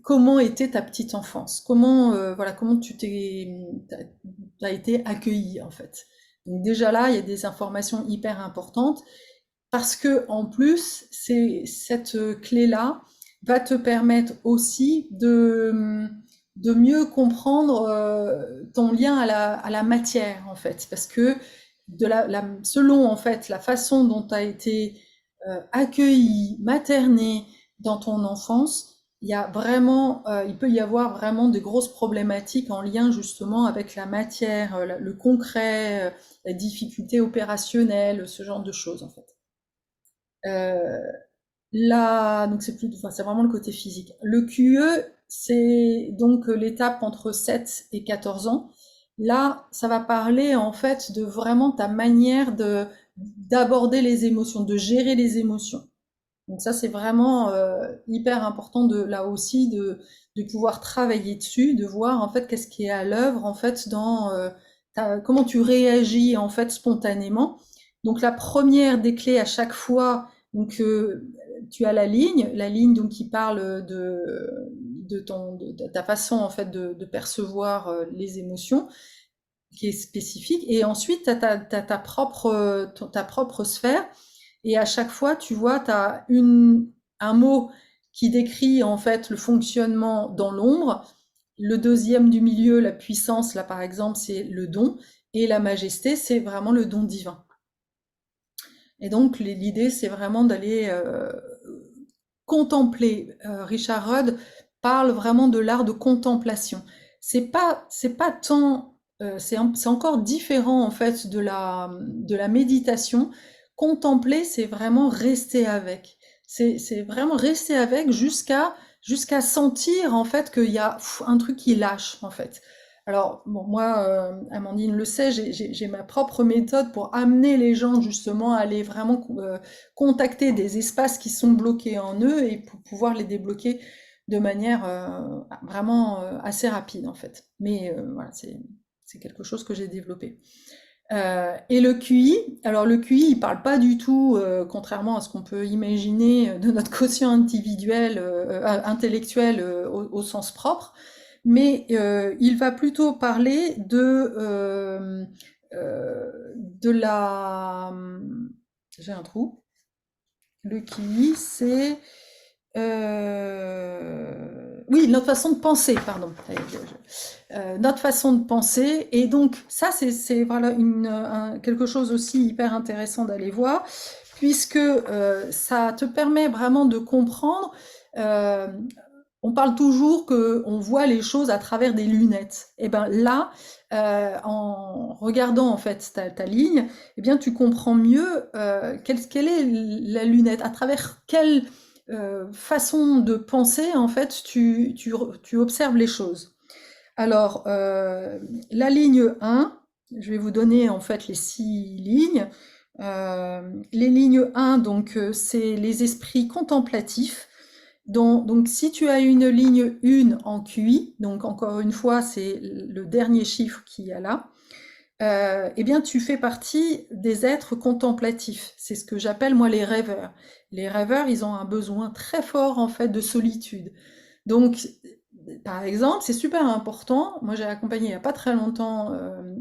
S2: Comment était ta petite enfance? Voilà, comment t'as été accueilli en fait. Donc déjà là, il y a des informations hyper importantes parce que en plus, cette clé-là va te permettre aussi de mieux comprendre ton lien à la matière en fait, parce que selon en fait la façon dont tu as été accueilli, materné, dans ton enfance, il peut y avoir vraiment de grosses problématiques en lien justement avec la matière, le concret, la difficulté opérationnelle, ce genre de choses en fait. Euh, Là, donc enfin, c'est vraiment le côté physique. Le QE, c'est donc l'étape entre 7 et 14 ans. Là, ça va parler en fait de vraiment ta manière d'aborder les émotions, de gérer les émotions. Donc ça, c'est vraiment hyper important là aussi de pouvoir travailler dessus, de voir en fait qu'est-ce qui est à l'œuvre en fait comment tu réagis en fait spontanément. Donc la première des clés à chaque fois, donc tu as la ligne donc qui parle de ta façon en fait de percevoir les émotions, qui est spécifique. Et ensuite, tu as ta propre sphère. Et à chaque fois, tu vois, tu as un mot qui décrit en fait le fonctionnement dans l'ombre. Le deuxième du milieu, la puissance, là par exemple, c'est le don. Et la majesté, c'est vraiment le don divin. Et donc l'idée, c'est vraiment d'aller contempler. Richard Rudd parle vraiment de l'art de contemplation. C'est pas tant c'est encore différent en fait de la méditation. Contempler, c'est vraiment rester avec. C'est vraiment rester avec jusqu'à sentir en fait qu'il y a un truc qui lâche en fait. Alors bon, moi, Amandine le sait, j'ai ma propre méthode pour amener les gens justement à aller vraiment contacter des espaces qui sont bloqués en eux et pour pouvoir les débloquer de manière vraiment assez rapide en fait. Mais voilà, c'est quelque chose que j'ai développé. Et le QI, alors le QI, il parle pas du tout, contrairement à ce qu'on peut imaginer de notre quotient individuel, intellectuel au sens propre, mais il va plutôt parler de la... J'ai un trou. Le QI, c'est oui, notre façon de penser, pardon. Notre façon de penser. Et donc, ça, c'est voilà quelque chose aussi hyper intéressant d'aller voir, puisque ça te permet vraiment de comprendre. euh, on parle toujours qu'on voit les choses à travers des lunettes. Et ben là, en regardant en fait ta ligne, eh bien tu comprends mieux quelle est la lunette, à travers quelle façon de penser en fait tu observes les choses. Alors la ligne 1, je vais vous donner en fait les 6 lignes. Les lignes 1, donc c'est les esprits contemplatifs. Donc, si tu as une ligne 1 en QI, donc encore une fois, c'est le dernier chiffre qu'il y a là, eh bien, tu fais partie des êtres contemplatifs. C'est ce que j'appelle, moi, les rêveurs. Les rêveurs, ils ont un besoin très fort, en fait, de solitude. Donc, par exemple, c'est super important. Moi, j'ai accompagné il n'y a pas très longtemps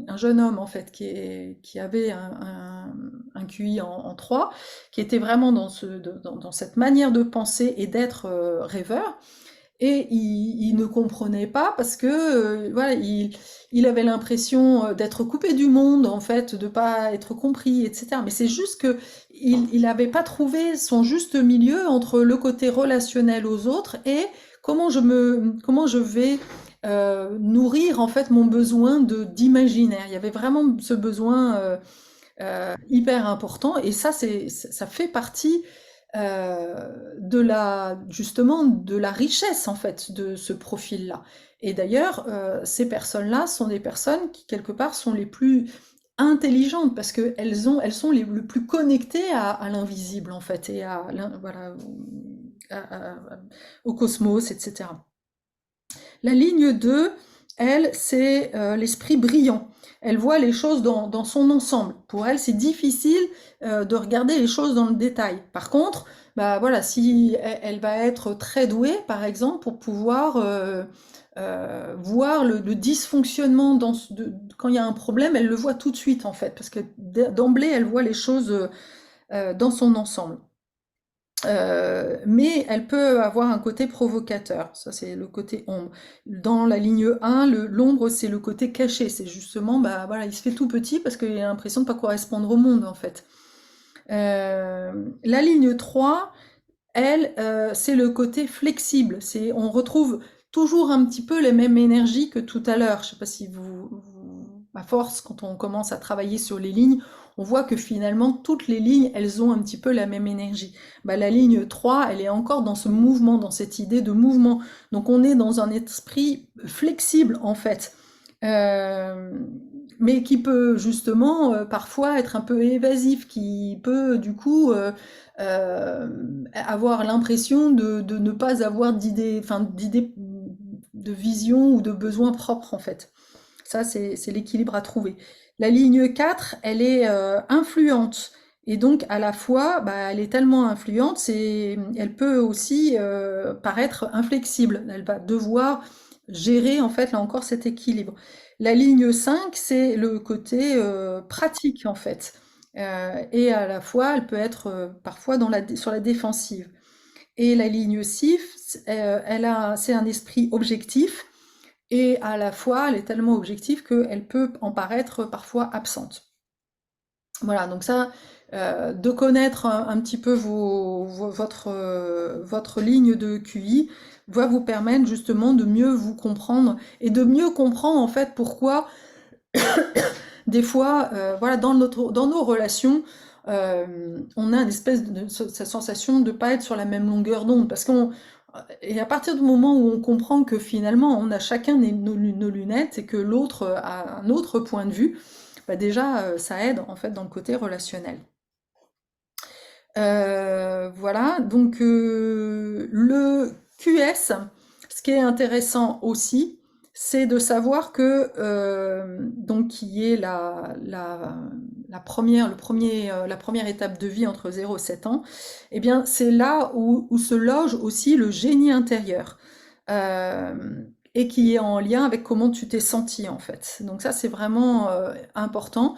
S2: un jeune homme, en fait, qui avait un QI en 3, qui était vraiment dans cette manière de penser et d'être rêveur. Et il ne comprenait pas parce que voilà, il avait l'impression d'être coupé du monde, en fait, de pas être compris, etc. Mais c'est juste que il n'avait pas trouvé son juste milieu entre le côté relationnel aux autres et comment je vais nourrir en fait mon besoin d'imaginaire. Il y avait vraiment ce besoin hyper important et ça fait partie justement de la richesse en fait de ce profil-là. Et d'ailleurs, ces personnes-là sont des personnes qui quelque part sont les plus intelligentes parce elles sont le plus connectées à l'invisible en fait et voilà, au cosmos, etc. La ligne 2, elle, c'est l'esprit brillant. Elle voit les choses dans son ensemble. Pour elle, c'est difficile de regarder les choses dans le détail. Par contre, bah voilà, si elle va être très douée, par exemple, pour pouvoir voir le dysfonctionnement quand il y a un problème, elle le voit tout de suite en fait, parce que d'emblée, elle voit les choses dans son ensemble. Mais elle peut avoir un côté provocateur, ça c'est le côté ombre. Dans la ligne 1, l'ombre c'est le côté caché, c'est justement, bah voilà, il se fait tout petit parce qu'il a l'impression de pas correspondre au monde en fait. La ligne 3, elle, c'est le côté flexible, on retrouve toujours un petit peu les mêmes énergies que tout à l'heure. Je sais pas si à force, quand on commence à travailler sur les lignes, on voit que finalement, toutes les lignes, elles ont un petit peu la même énergie. Bah, la ligne 3, elle est encore dans ce mouvement, dans cette idée de mouvement. Donc on est dans un esprit flexible, en fait. Mais qui peut justement parfois être un peu évasif, qui peut du coup avoir l'impression de ne pas avoir d'idées, enfin d'idées de vision ou de besoins propres en fait. Ça, c'est l'équilibre à trouver. La ligne 4, elle est influente. Et donc, à la fois, bah, elle est tellement influente, elle peut aussi paraître inflexible. Elle va devoir gérer, en fait, là encore, cet équilibre. La ligne 5, c'est le côté pratique, en fait. Et à la fois, elle peut être parfois sur la défensive. Et la ligne 6, c'est un esprit objectif et à la fois, elle est tellement objective qu'elle peut en paraître parfois absente. Voilà, donc ça, de connaître un petit peu votre ligne de QI va vous permettre justement de mieux vous comprendre et de mieux comprendre en fait pourquoi Des fois, voilà, dans nos relations, on a une espèce de cette sensation de pas être sur la même longueur d'onde, et à partir du moment où on comprend que finalement on a chacun nos lunettes et que l'autre a un autre point de vue, bah déjà ça aide en fait dans le côté relationnel. Voilà, donc le QS, ce qui est intéressant aussi, c'est de savoir que donc qui est la première étape de vie entre 0 et 7 ans, eh bien c'est là où se loge aussi le génie intérieur. Euh, et qui est en lien avec comment tu t'es senti en fait. Donc ça c'est vraiment important.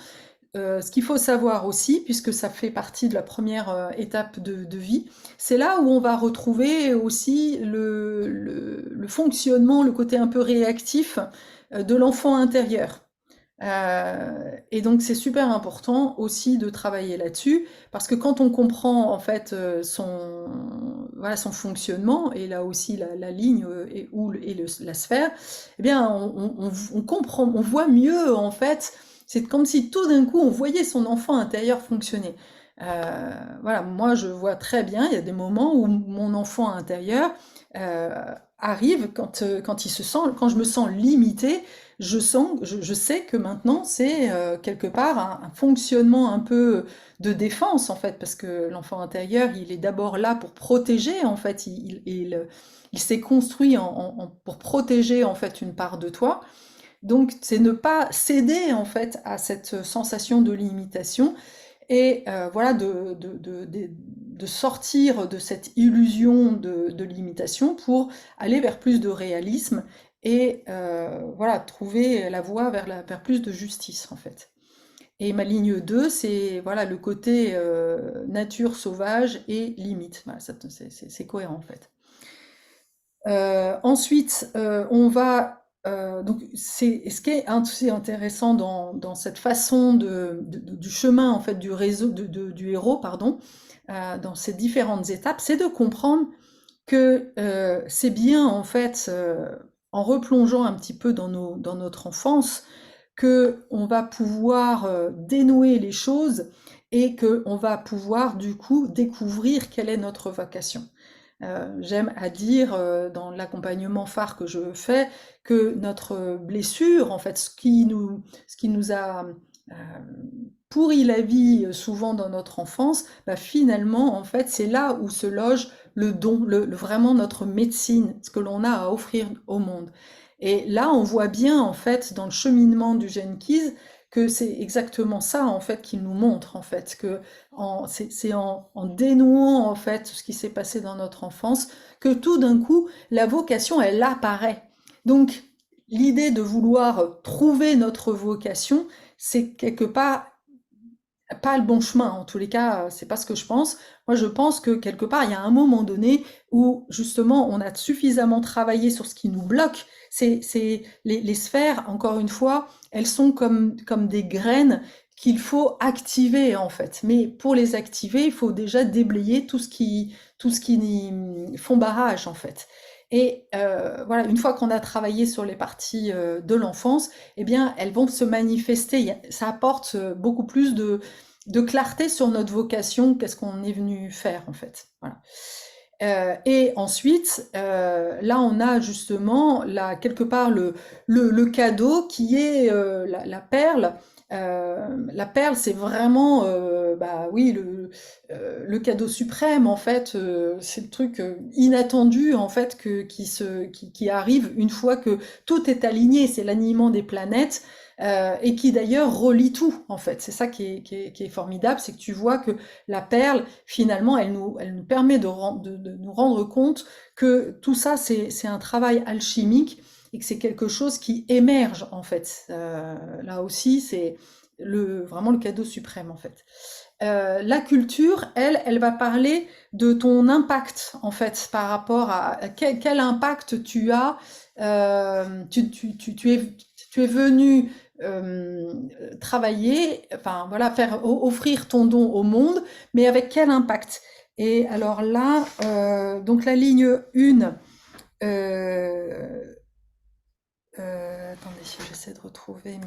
S2: Ce qu'il faut savoir aussi, puisque ça fait partie de la première étape de vie, c'est là où on va retrouver aussi le fonctionnement, le côté un peu réactif de l'enfant intérieur. Et donc c'est super important aussi de travailler là-dessus, parce que quand on comprend en fait voilà, son fonctionnement, et là aussi la ligne la sphère, eh bien on comprend, on voit mieux en fait. C'est comme si tout d'un coup on voyait son enfant intérieur fonctionner. Voilà, moi je vois très bien, il y a des moments où mon enfant intérieur euh, arrive quand je me sens limitée. Je sais que maintenant c'est quelque part un fonctionnement un peu de défense en fait, parce que l'enfant intérieur, il est d'abord là pour protéger en fait, il s'est construit pour protéger en fait une part de toi. Donc c'est ne pas céder en fait à cette sensation de limitation et voilà de sortir de cette illusion de limitation pour aller vers plus de réalisme et voilà trouver la voie vers plus de justice en fait. Et ma ligne 2, c'est voilà le côté nature sauvage et limite. Voilà, c'est cohérent en fait. Ensuite, on va donc c'est ce qui est assez intéressant dans cette façon du chemin en fait du réseau du héros pardon, dans ces différentes étapes, c'est de comprendre que c'est bien en fait en replongeant un petit peu dans notre enfance que on va pouvoir dénouer les choses et que on va pouvoir du coup découvrir quelle est notre vocation. J'aime à dire dans l'accompagnement phare que je fais que notre blessure, en fait, ce qui nous a pourri la vie souvent dans notre enfance, bah finalement, en fait, c'est là où se loge le don, vraiment notre médecine, ce que l'on a à offrir au monde. Et là, on voit bien, en fait, dans le cheminement du Genkise, que c'est exactement ça, en fait, qu'il nous montre, en fait, que c'est en dénouant, en fait, ce qui s'est passé dans notre enfance, que tout d'un coup, la vocation, elle apparaît. Donc, l'idée de vouloir trouver notre vocation, c'est quelque part pas le bon chemin. En tous les cas, c'est pas ce que je pense. Moi, je pense que quelque part, il y a un moment donné où justement, on a suffisamment travaillé sur ce qui nous bloque. Les sphères, encore une fois, elles sont comme des graines qu'il faut activer en fait. Mais pour les activer, il faut déjà déblayer tout ce qui font barrage en fait. Et voilà, une fois qu'on a travaillé sur les parties de l'enfance, eh bien, elles vont se manifester. Ça apporte beaucoup plus de clarté sur notre vocation, qu'est-ce qu'on est venu faire en fait. Voilà. Et ensuite, là, on a justement là quelque part le cadeau qui est la perle. La perle, c'est vraiment, bah oui, le cadeau suprême en fait. C'est le truc inattendu en fait qui arrive une fois que tout est aligné. C'est l'alignement des planètes. Et qui d'ailleurs relie tout en fait. C'est ça qui est formidable, c'est que tu vois que la perle, finalement, elle nous permet de nous rendre compte que tout ça, c'est un travail alchimique et que c'est quelque chose qui émerge en fait. Là aussi, c'est vraiment le cadeau suprême en fait. La culture, elle va parler de ton impact en fait par rapport à quel impact tu as. Tu es venu travailler, enfin voilà, offrir ton don au monde, mais avec quel impact? Et alors là, donc la ligne 1, attendez, j'essaie de retrouver mes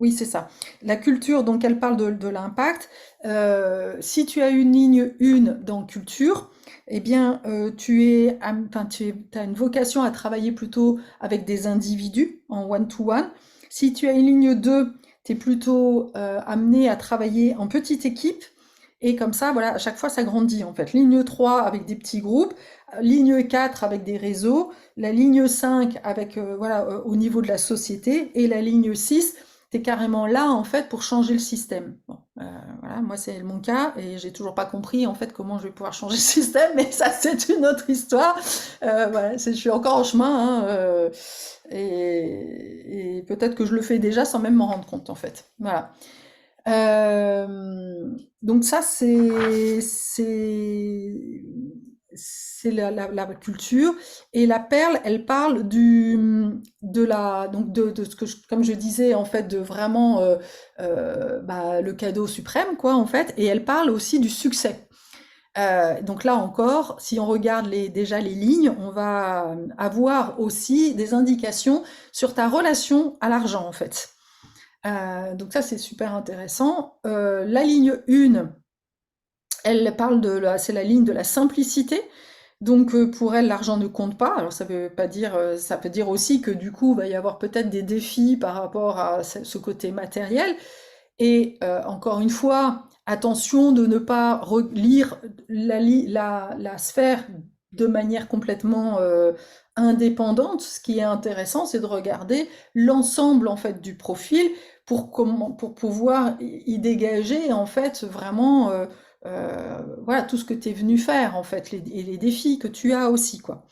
S2: Oui, c'est ça. La culture, donc elle parle de l'impact. Si tu as une ligne 1 dans culture, eh bien, enfin, as une vocation à travailler plutôt avec des individus en one-to-one. Si tu as une ligne 2, tu es plutôt amené à travailler en petite équipe. Et comme ça, voilà, à chaque fois, ça grandit en fait. Ligne 3 avec des petits groupes, ligne 4 avec des réseaux, la ligne 5 avec, voilà, au niveau de la société, et la ligne 6 t'es carrément là en fait pour changer le système. Bon, voilà, moi c'est mon cas et j'ai toujours pas compris en fait comment je vais pouvoir changer le système, mais ça c'est une autre histoire. Voilà, je suis encore en chemin hein, et peut-être que je le fais déjà sans même m'en rendre compte en fait. Voilà. Donc ça c'est la culture et la perle, elle parle de la donc de ce que comme je disais en fait de vraiment bah, le cadeau suprême quoi en fait et elle parle aussi du succès. Donc là encore, si on regarde déjà les lignes, on va avoir aussi des indications sur ta relation à l'argent en fait. Donc ça c'est super intéressant. La ligne 1, elle parle c'est la ligne de la simplicité. Donc pour elle, l'argent ne compte pas. Alors ça veut pas dire, ça peut dire aussi que du coup, il va y avoir peut-être des défis par rapport à ce côté matériel. Et encore une fois, attention de ne pas lire la sphère de manière complètement indépendante. Ce qui est intéressant, c'est de regarder l'ensemble en fait du profil pour pouvoir y dégager en fait vraiment voilà tout ce que tu es venu faire en fait et les défis que tu as aussi quoi.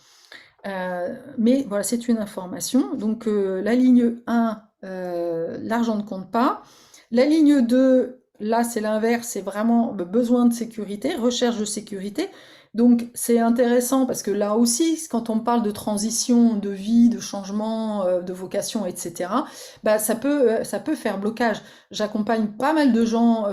S2: Mais voilà, c'est une information. Donc la ligne 1, l'argent ne compte pas. La ligne 2, là c'est l'inverse, c'est vraiment besoin de sécurité, recherche de sécurité. Donc c'est intéressant parce que là aussi, quand on parle de transition, de vie, de changement, de vocation, etc., bah, ça peut faire blocage. J'accompagne pas mal de gens,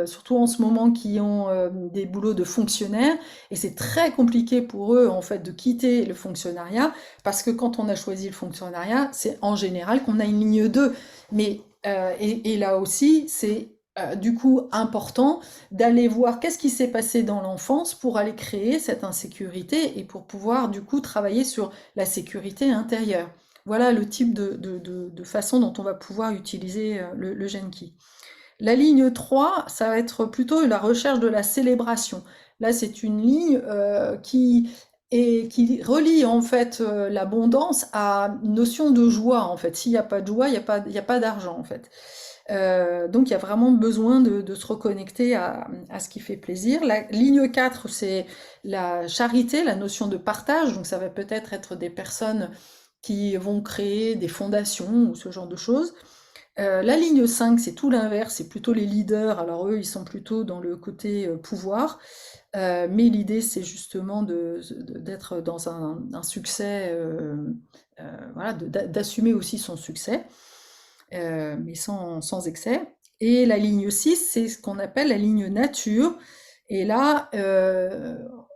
S2: surtout en ce moment, qui ont des boulots de fonctionnaires et c'est très compliqué pour eux en fait de quitter le fonctionnariat parce que quand on a choisi le fonctionnariat, c'est en général qu'on a une ligne 2. Mais et là aussi, c'est du coup important d'aller voir qu'est-ce qui s'est passé dans l'enfance pour aller créer cette insécurité et pour pouvoir du coup travailler sur la sécurité intérieure. Voilà le type de façon dont on va pouvoir utiliser le Genki. La ligne 3, ça va être plutôt la recherche de la célébration. Là, c'est une ligne qui relie en fait l'abondance à une notion de joie. En fait, s'il n'y a pas de joie, il y a pas d'argent en fait. Donc il y a vraiment besoin de se reconnecter à ce qui fait plaisir. La ligne 4, c'est la charité, la notion de partage. Donc ça va peut-être être des personnes qui vont créer des fondations ou ce genre de choses. La ligne 5, c'est tout l'inverse, c'est plutôt les leaders. Alors eux, ils sont plutôt dans le côté pouvoir. Mais l'idée, c'est justement d'être dans un succès, voilà, d'assumer aussi son succès, mais sans excès. Et la ligne 6, c'est ce qu'on appelle la ligne nature. Et là,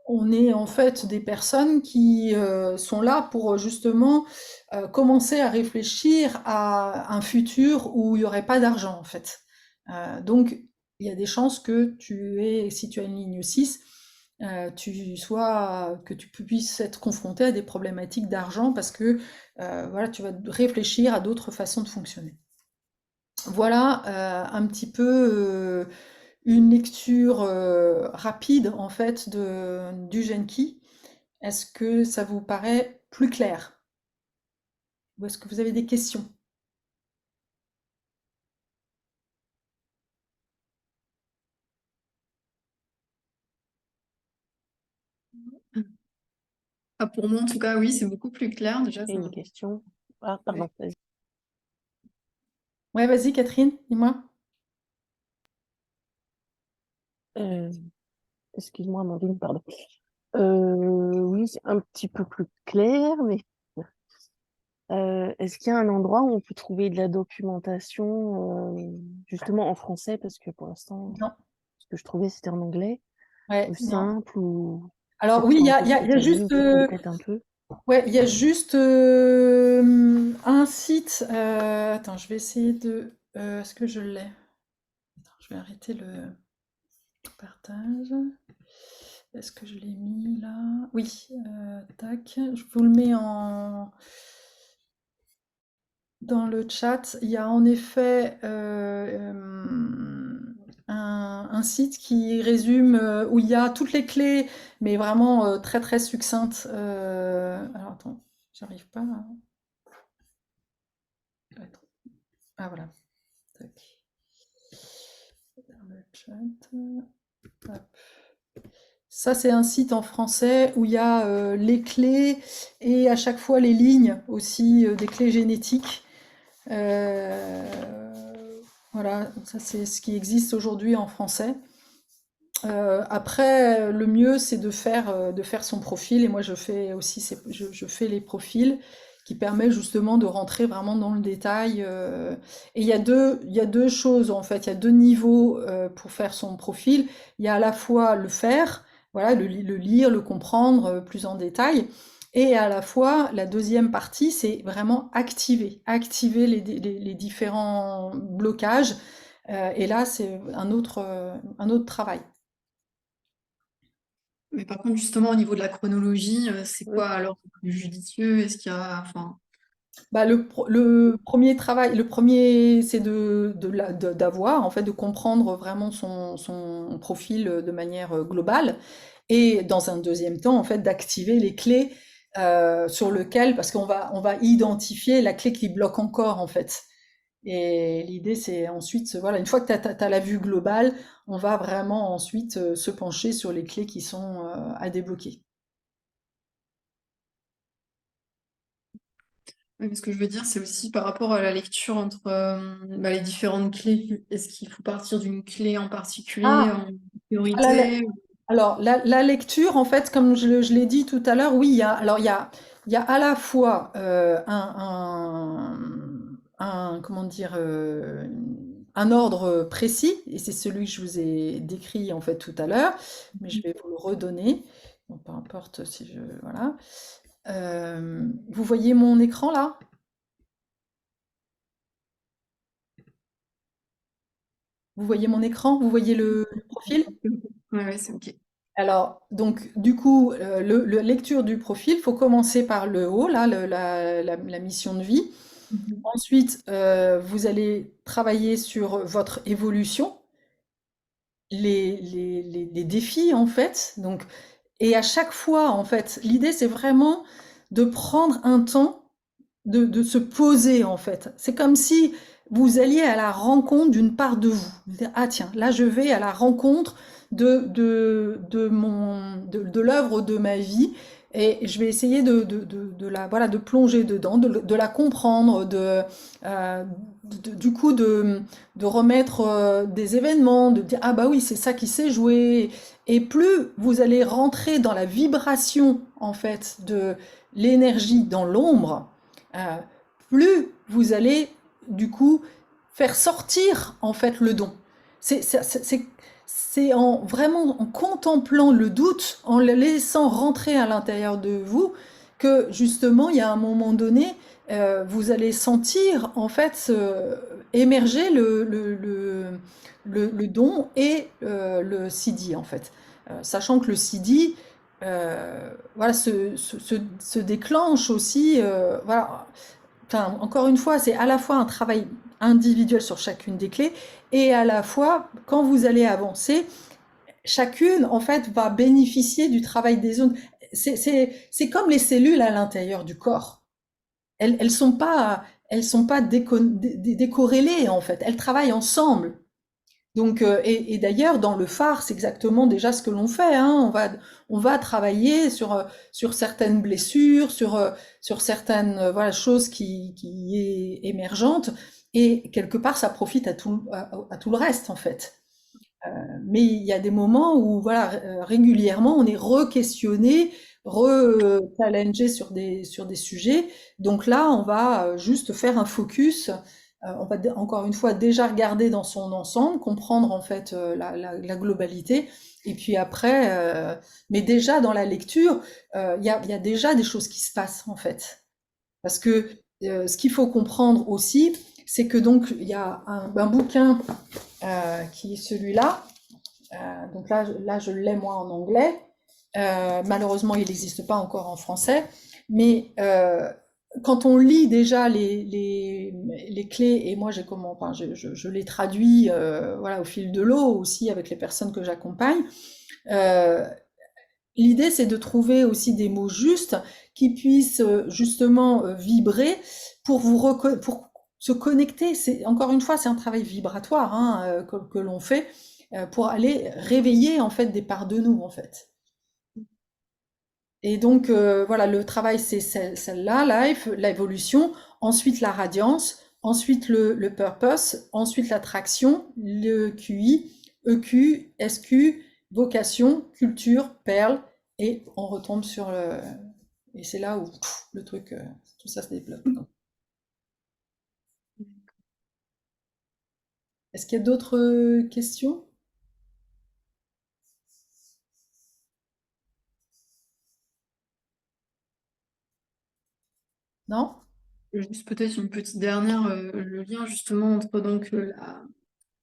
S2: on est en fait des personnes qui sont là pour justement commencer à réfléchir à un futur où il n'y aurait pas d'argent en fait. Donc, il y a des chances que si tu as une ligne 6, que tu puisses être confronté à des problématiques d'argent parce que voilà, tu vas réfléchir à d'autres façons de fonctionner. Voilà un petit peu une lecture rapide en fait du Genki. Est-ce que ça vous paraît plus clair? Ou est-ce que vous avez des questions?
S1: Ah, pour moi, en tout cas, oui, c'est beaucoup plus clair. Déjà,
S3: J'ai
S1: ça.
S3: une question. Ah,
S1: Ouais.
S3: pardon, vas-y.
S2: Ouais, vas-y Catherine, dis-moi.
S3: Euh, excuse-moi, Amandine, pardon. Oui, c'est un petit peu plus clair, mais est-ce qu'il y a un endroit où on peut trouver de la documentation, justement en français, parce que pour l'instant,
S2: Non.
S3: ce que je trouvais, c'était en anglais,
S2: Ouais,
S3: ou
S2: non.
S3: simple, ou
S2: Alors oui,
S3: peut-être un peu
S2: il y a juste,
S3: spécialisé, qui complète un peu.
S2: ouais, il y a juste un site. Attends, je vais essayer de Est-ce que je l'ai? Attends, je vais arrêter le partage. Est-ce que je l'ai mis là? Oui, tac. Je vous le mets dans le chat. Il y a en effet un site qui résume, où il y a toutes les clés, mais vraiment très très succinctes. Alors attends, j'arrive pas à... Attends. Ah voilà, tac. Dans le chat. Hop. Ça, c'est un site en français où il y a les clés et à chaque fois les lignes aussi, des clés génétiques. Euh, voilà, ça c'est ce qui existe aujourd'hui en français. Après, le mieux c'est de faire son profil et moi je fais aussi je fais les profils qui permet justement de rentrer vraiment dans le détail. Et il y a deux choses en fait, il y a deux niveaux pour faire son profil. Il y a à la fois le faire, voilà, le lire, le comprendre plus en détail. Et à la fois, la deuxième partie, c'est vraiment activer les différents blocages. Et là, c'est un autre travail.
S1: Mais par contre, justement, au niveau de la chronologie, c'est
S3: Oui.
S1: quoi alors le plus judicieux? Est-ce qu'il y a, enfin,
S2: Bah, le premier travail, le premier, c'est d'avoir, en fait, de comprendre vraiment son profil de manière globale. Et dans un deuxième temps, en fait, d'activer les clés sur lesquelles, parce on va identifier la clé qui bloque encore, en fait. Et l'idée, c'est ensuite, voilà, une fois que tu as la vue globale, on va vraiment ensuite se pencher sur les clés qui sont à débloquer.
S1: oui, mais ce que je veux dire, c'est aussi par rapport à la lecture entre bah, les différentes clés. Est-ce qu'il faut partir d'une clé en particulier
S2: Ah,
S1: en
S2: la,
S1: priorité?
S2: Alors, la lecture, en fait, comme je l'ai dit tout à l'heure, oui, il y a à la fois comment dire, un ordre précis, et c'est celui que je vous ai décrit en fait tout à l'heure, mais je vais vous le redonner. Bon, peu importe si je, voilà. Vous voyez mon écran là? Vous voyez mon écran? Vous voyez le profil?
S1: Ouais, ouais, c'est OK.
S2: Alors, donc, du coup, lecture du profil, faut commencer par le haut, là, la mission de vie.
S1: Mhm.
S2: Ensuite, vous allez travailler sur votre évolution, les défis, en fait. Donc, et à chaque fois, en fait, l'idée, c'est vraiment de prendre un temps de se poser, en fait. C'est comme si vous alliez à la rencontre d'une part de vous. Vous dites, ah tiens, là, je vais à la rencontre de l'œuvre de ma vie et je vais essayer voilà, de plonger dedans, de la comprendre, du coup de remettre des événements, de dire ah bah oui c'est ça qui s'est joué. Et plus vous allez rentrer dans la vibration en fait de l'énergie dans l'ombre, euh, plus vous allez du coup faire sortir en fait le don. C'est en vraiment en contemplant le doute, en le laissant rentrer à l'intérieur de vous, que justement il y a un moment donné, vous allez sentir en fait émerger le don et le sidi en fait. Sachant que le sidi voilà, se déclenche aussi. Voilà. Enfin, encore une fois, c'est à la fois un travail individuel sur chacune des clés et à la fois, quand vous allez avancer, chacune, en fait, va bénéficier du travail des autres. C'est comme les cellules à l'intérieur du corps. Elles sont pas décorrélées, en fait. Elles travaillent ensemble. Donc, et d'ailleurs, dans le phare, c'est exactement déjà ce que l'on fait, hein. On va travailler sur certaines blessures, sur certaines voilà, choses qui est émergentes, et quelque part, ça profite à tout le reste, en fait. Mais il y a des moments où, voilà, régulièrement, on est re-questionné, re-challengé sur des sujets. Donc là, on va juste faire un focus. On va encore une fois déjà regarder dans son ensemble, comprendre en fait la globalité. Et puis après, mais déjà dans la lecture, il y a déjà des choses qui se passent en fait. Parce que ce qu'il faut comprendre aussi, c'est que donc il y a un bouquin qui est celui-là. Donc là, je l'ai moi en anglais. Malheureusement, il n'existe pas encore en français. Mais quand on lit déjà les clés, et moi enfin, je les traduis voilà, au fil de l'eau aussi avec les personnes que j'accompagne, l'idée c'est de trouver aussi des mots justes qui puissent justement vibrer pour pour se connecter. Encore une fois, c'est un travail vibratoire hein, que l'on fait pour aller réveiller en fait des parts de nous en fait. Et donc, voilà, le travail, c'est celle-là, life, l'évolution, ensuite la radiance, ensuite le purpose, ensuite l'attraction, le QI, EQ, SQ, vocation, culture, perle, et on retombe sur le... Et c'est là où le truc, tout ça se développe. Est-ce qu'il y a d'autres questions? Non?
S1: Juste peut-être une petite dernière, le lien justement entre donc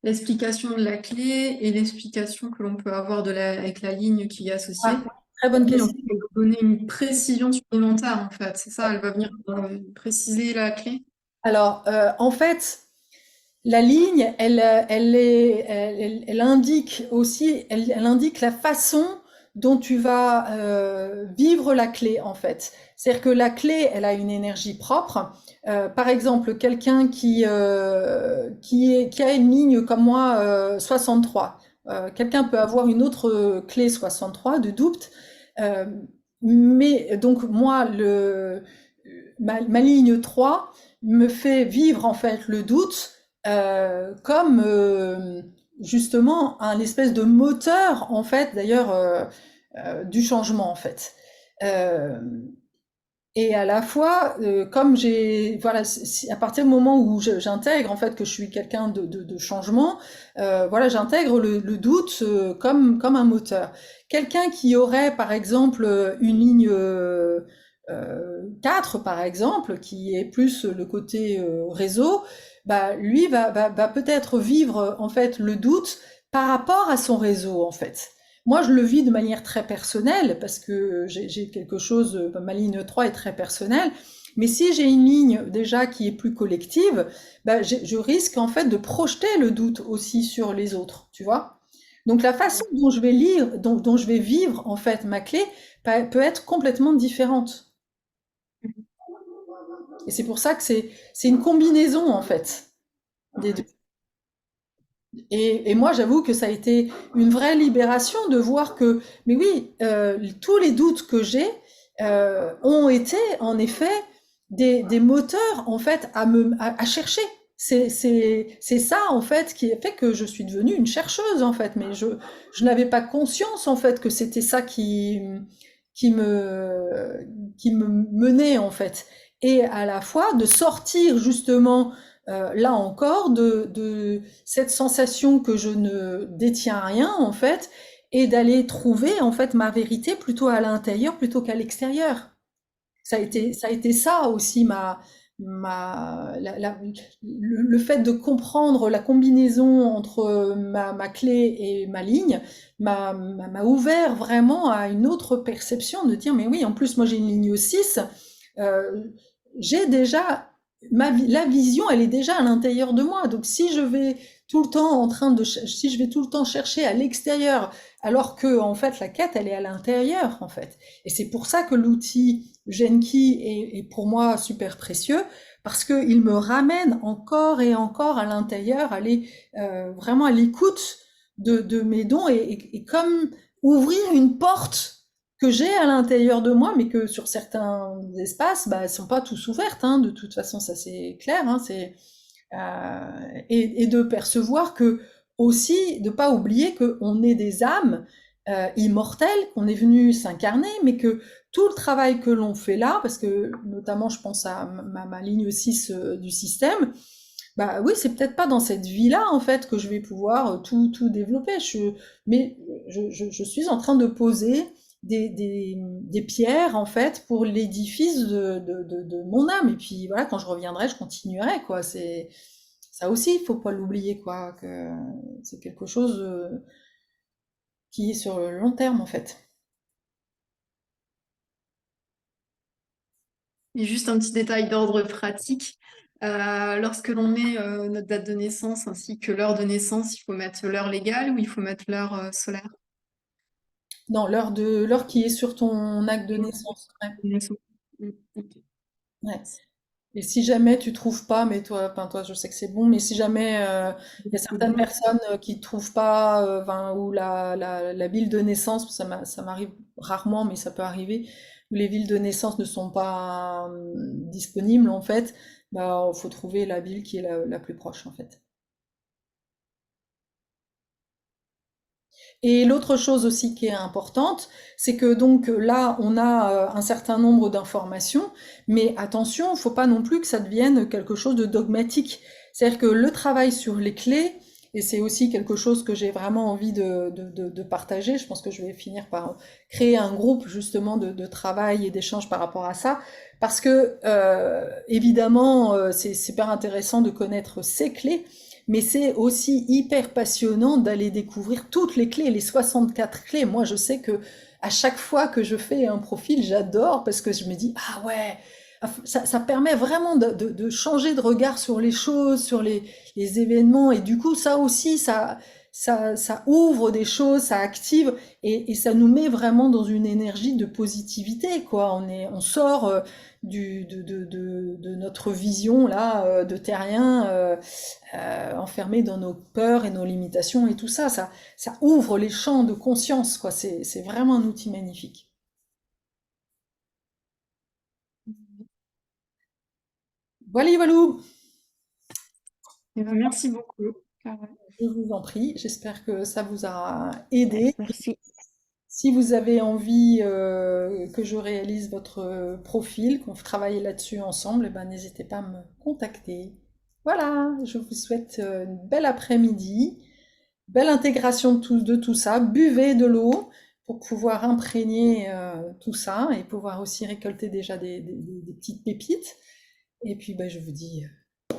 S1: l'explication de la clé et l'explication que l'on peut avoir avec la ligne qui est associée.
S2: Ah, très bonne
S1: Oui, en
S2: question.
S1: fait, elle va donner une précision supplémentaire, en fait. C'est ça, elle va venir préciser la clé.
S2: Alors, en fait, la ligne, elle indique aussi, elle indique la façon dont tu vas vivre la clé en fait. C'est-à-dire que la clé, elle a une énergie propre. Par exemple, quelqu'un qui a une ligne comme moi 63. Quelqu'un peut avoir une autre clé 63 de doute. Euh, mais donc moi, ma ligne 3 me fait vivre en fait le doute comme justement un espèce de moteur en fait d'ailleurs du changement en fait. Euh, et à la fois, comme voilà, à partir du moment où j'intègre en fait que je suis quelqu'un de changement, voilà, j'intègre le doute comme un moteur. Quelqu'un qui aurait par exemple une ligne 4 par exemple, qui est plus le côté réseau, bah lui va peut-être vivre en fait le doute par rapport à son réseau en fait. Moi, je le vis de manière très personnelle parce que j'ai quelque chose, ma ligne 3 est très personnelle. Mais si j'ai une ligne déjà qui est plus collective, bah, je risque en fait de projeter le doute aussi sur les autres, tu vois. Donc la façon dont je vais lire, dont je vais vivre en fait ma clé peut être complètement différente. Et c'est pour ça que c'est une combinaison en fait des deux. Et moi, j'avoue que ça a été une vraie libération de voir que, mais oui, tous les doutes que j'ai ont été en effet des moteurs en fait à chercher. C'est ça en fait qui a fait que je suis devenue une chercheuse en fait, mais je n'avais pas conscience en fait que c'était ça qui me, qui me menait en fait. Et à la fois de sortir justement là encore, de cette sensation que je ne détiens rien, en fait, et d'aller trouver, en fait, ma vérité plutôt à l'intérieur plutôt qu'à l'extérieur. Ça a été ça aussi, le fait de comprendre la combinaison entre ma clé et ma ligne m'a ouvert vraiment à une autre perception de dire, mais oui, en plus, moi j'ai une ligne 6, euh, j'ai déjà la vision, elle est déjà à l'intérieur de moi. Donc si je vais tout le temps si je vais tout le temps chercher à l'extérieur, alors que en fait la quête, elle est à l'intérieur en fait. Et c'est pour ça que l'outil Genki est pour moi super précieux parce que il me ramène encore et encore à l'intérieur, aller vraiment à l'écoute de mes dons et comme ouvrir une porte que j'ai à l'intérieur de moi, mais que sur certains espaces, bah, elles sont pas tous ouvertes, hein, de toute façon, ça c'est clair, hein, et de percevoir que aussi, de pas oublier qu'on est des âmes immortelles, qu'on est venu s'incarner, mais que tout le travail que l'on fait là, parce que notamment je pense à ma ligne 6 du système, bah oui, c'est peut-être pas dans cette vie-là en fait que je vais pouvoir tout développer. Mais je suis en train de poser des pierres en fait pour l'édifice de mon âme. Et puis voilà, quand je reviendrai, je continuerai quoi. Ça aussi, il faut pas l'oublier, quoi, que c'est quelque chose qui est sur le long terme, en fait.
S1: Et juste un petit détail d'ordre pratique. Lorsque l'on met notre date de naissance ainsi que l'heure de naissance, il faut mettre l'heure légale ou il faut mettre l'heure solaire?
S2: Non, l'heure qui est sur ton acte de naissance. Ouais,
S1: Naissance. Ok.
S2: ouais. Et si jamais tu trouves pas, mais toi, enfin toi, je sais que c'est bon, mais si jamais il y a certaines personnes qui trouvent pas, enfin, ou la ville de naissance, ça m'arrive rarement, mais ça peut arriver, où les villes de naissance ne sont pas disponibles en fait, bah faut trouver la ville qui est la plus proche en fait. Et l'autre chose aussi qui est importante, c'est que donc là, on a un certain nombre d'informations, mais attention, il ne faut pas non plus que ça devienne quelque chose de dogmatique. C'est-à-dire que le travail sur les clés, et c'est aussi quelque chose que j'ai vraiment envie de partager, je pense que je vais finir par créer un groupe justement de travail et d'échange par rapport à ça, parce que évidemment, c'est super intéressant de connaître ces clés, mais c'est aussi hyper passionnant d'aller découvrir toutes les clés, les 64 clés. Moi, je sais que à chaque fois que je fais un profil, j'adore parce que je me dis, ah ouais, ça permet vraiment de changer de regard sur les choses, sur les événements. Et du coup, ça aussi, ça ouvre des choses, ça active et ça nous met vraiment dans une énergie de positivité, quoi. On sort de notre vision là, de terrien. Enfermés dans nos peurs et nos limitations et tout ça, ça ouvre les champs de conscience, quoi. C'est vraiment un outil magnifique. Voilà, voilou,
S1: Eh ben, merci beaucoup.
S2: je vous en prie, j'espère que ça vous a aidé.
S3: Merci.
S2: Si vous avez envie que je réalise votre profil, qu'on travaille là-dessus ensemble, eh ben, n'hésitez pas à me contacter. Voilà, je vous souhaite une belle après-midi, belle intégration de tout ça. Buvez de l'eau pour pouvoir imprégner tout ça et pouvoir aussi récolter déjà des petites pépites. Et puis ben, je vous dis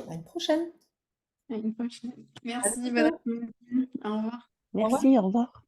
S2: à une prochaine.
S1: À une prochaine.
S2: À
S1: Merci,
S2: bientôt.
S1: madame. Au revoir.
S2: Au revoir.
S3: Merci, au revoir.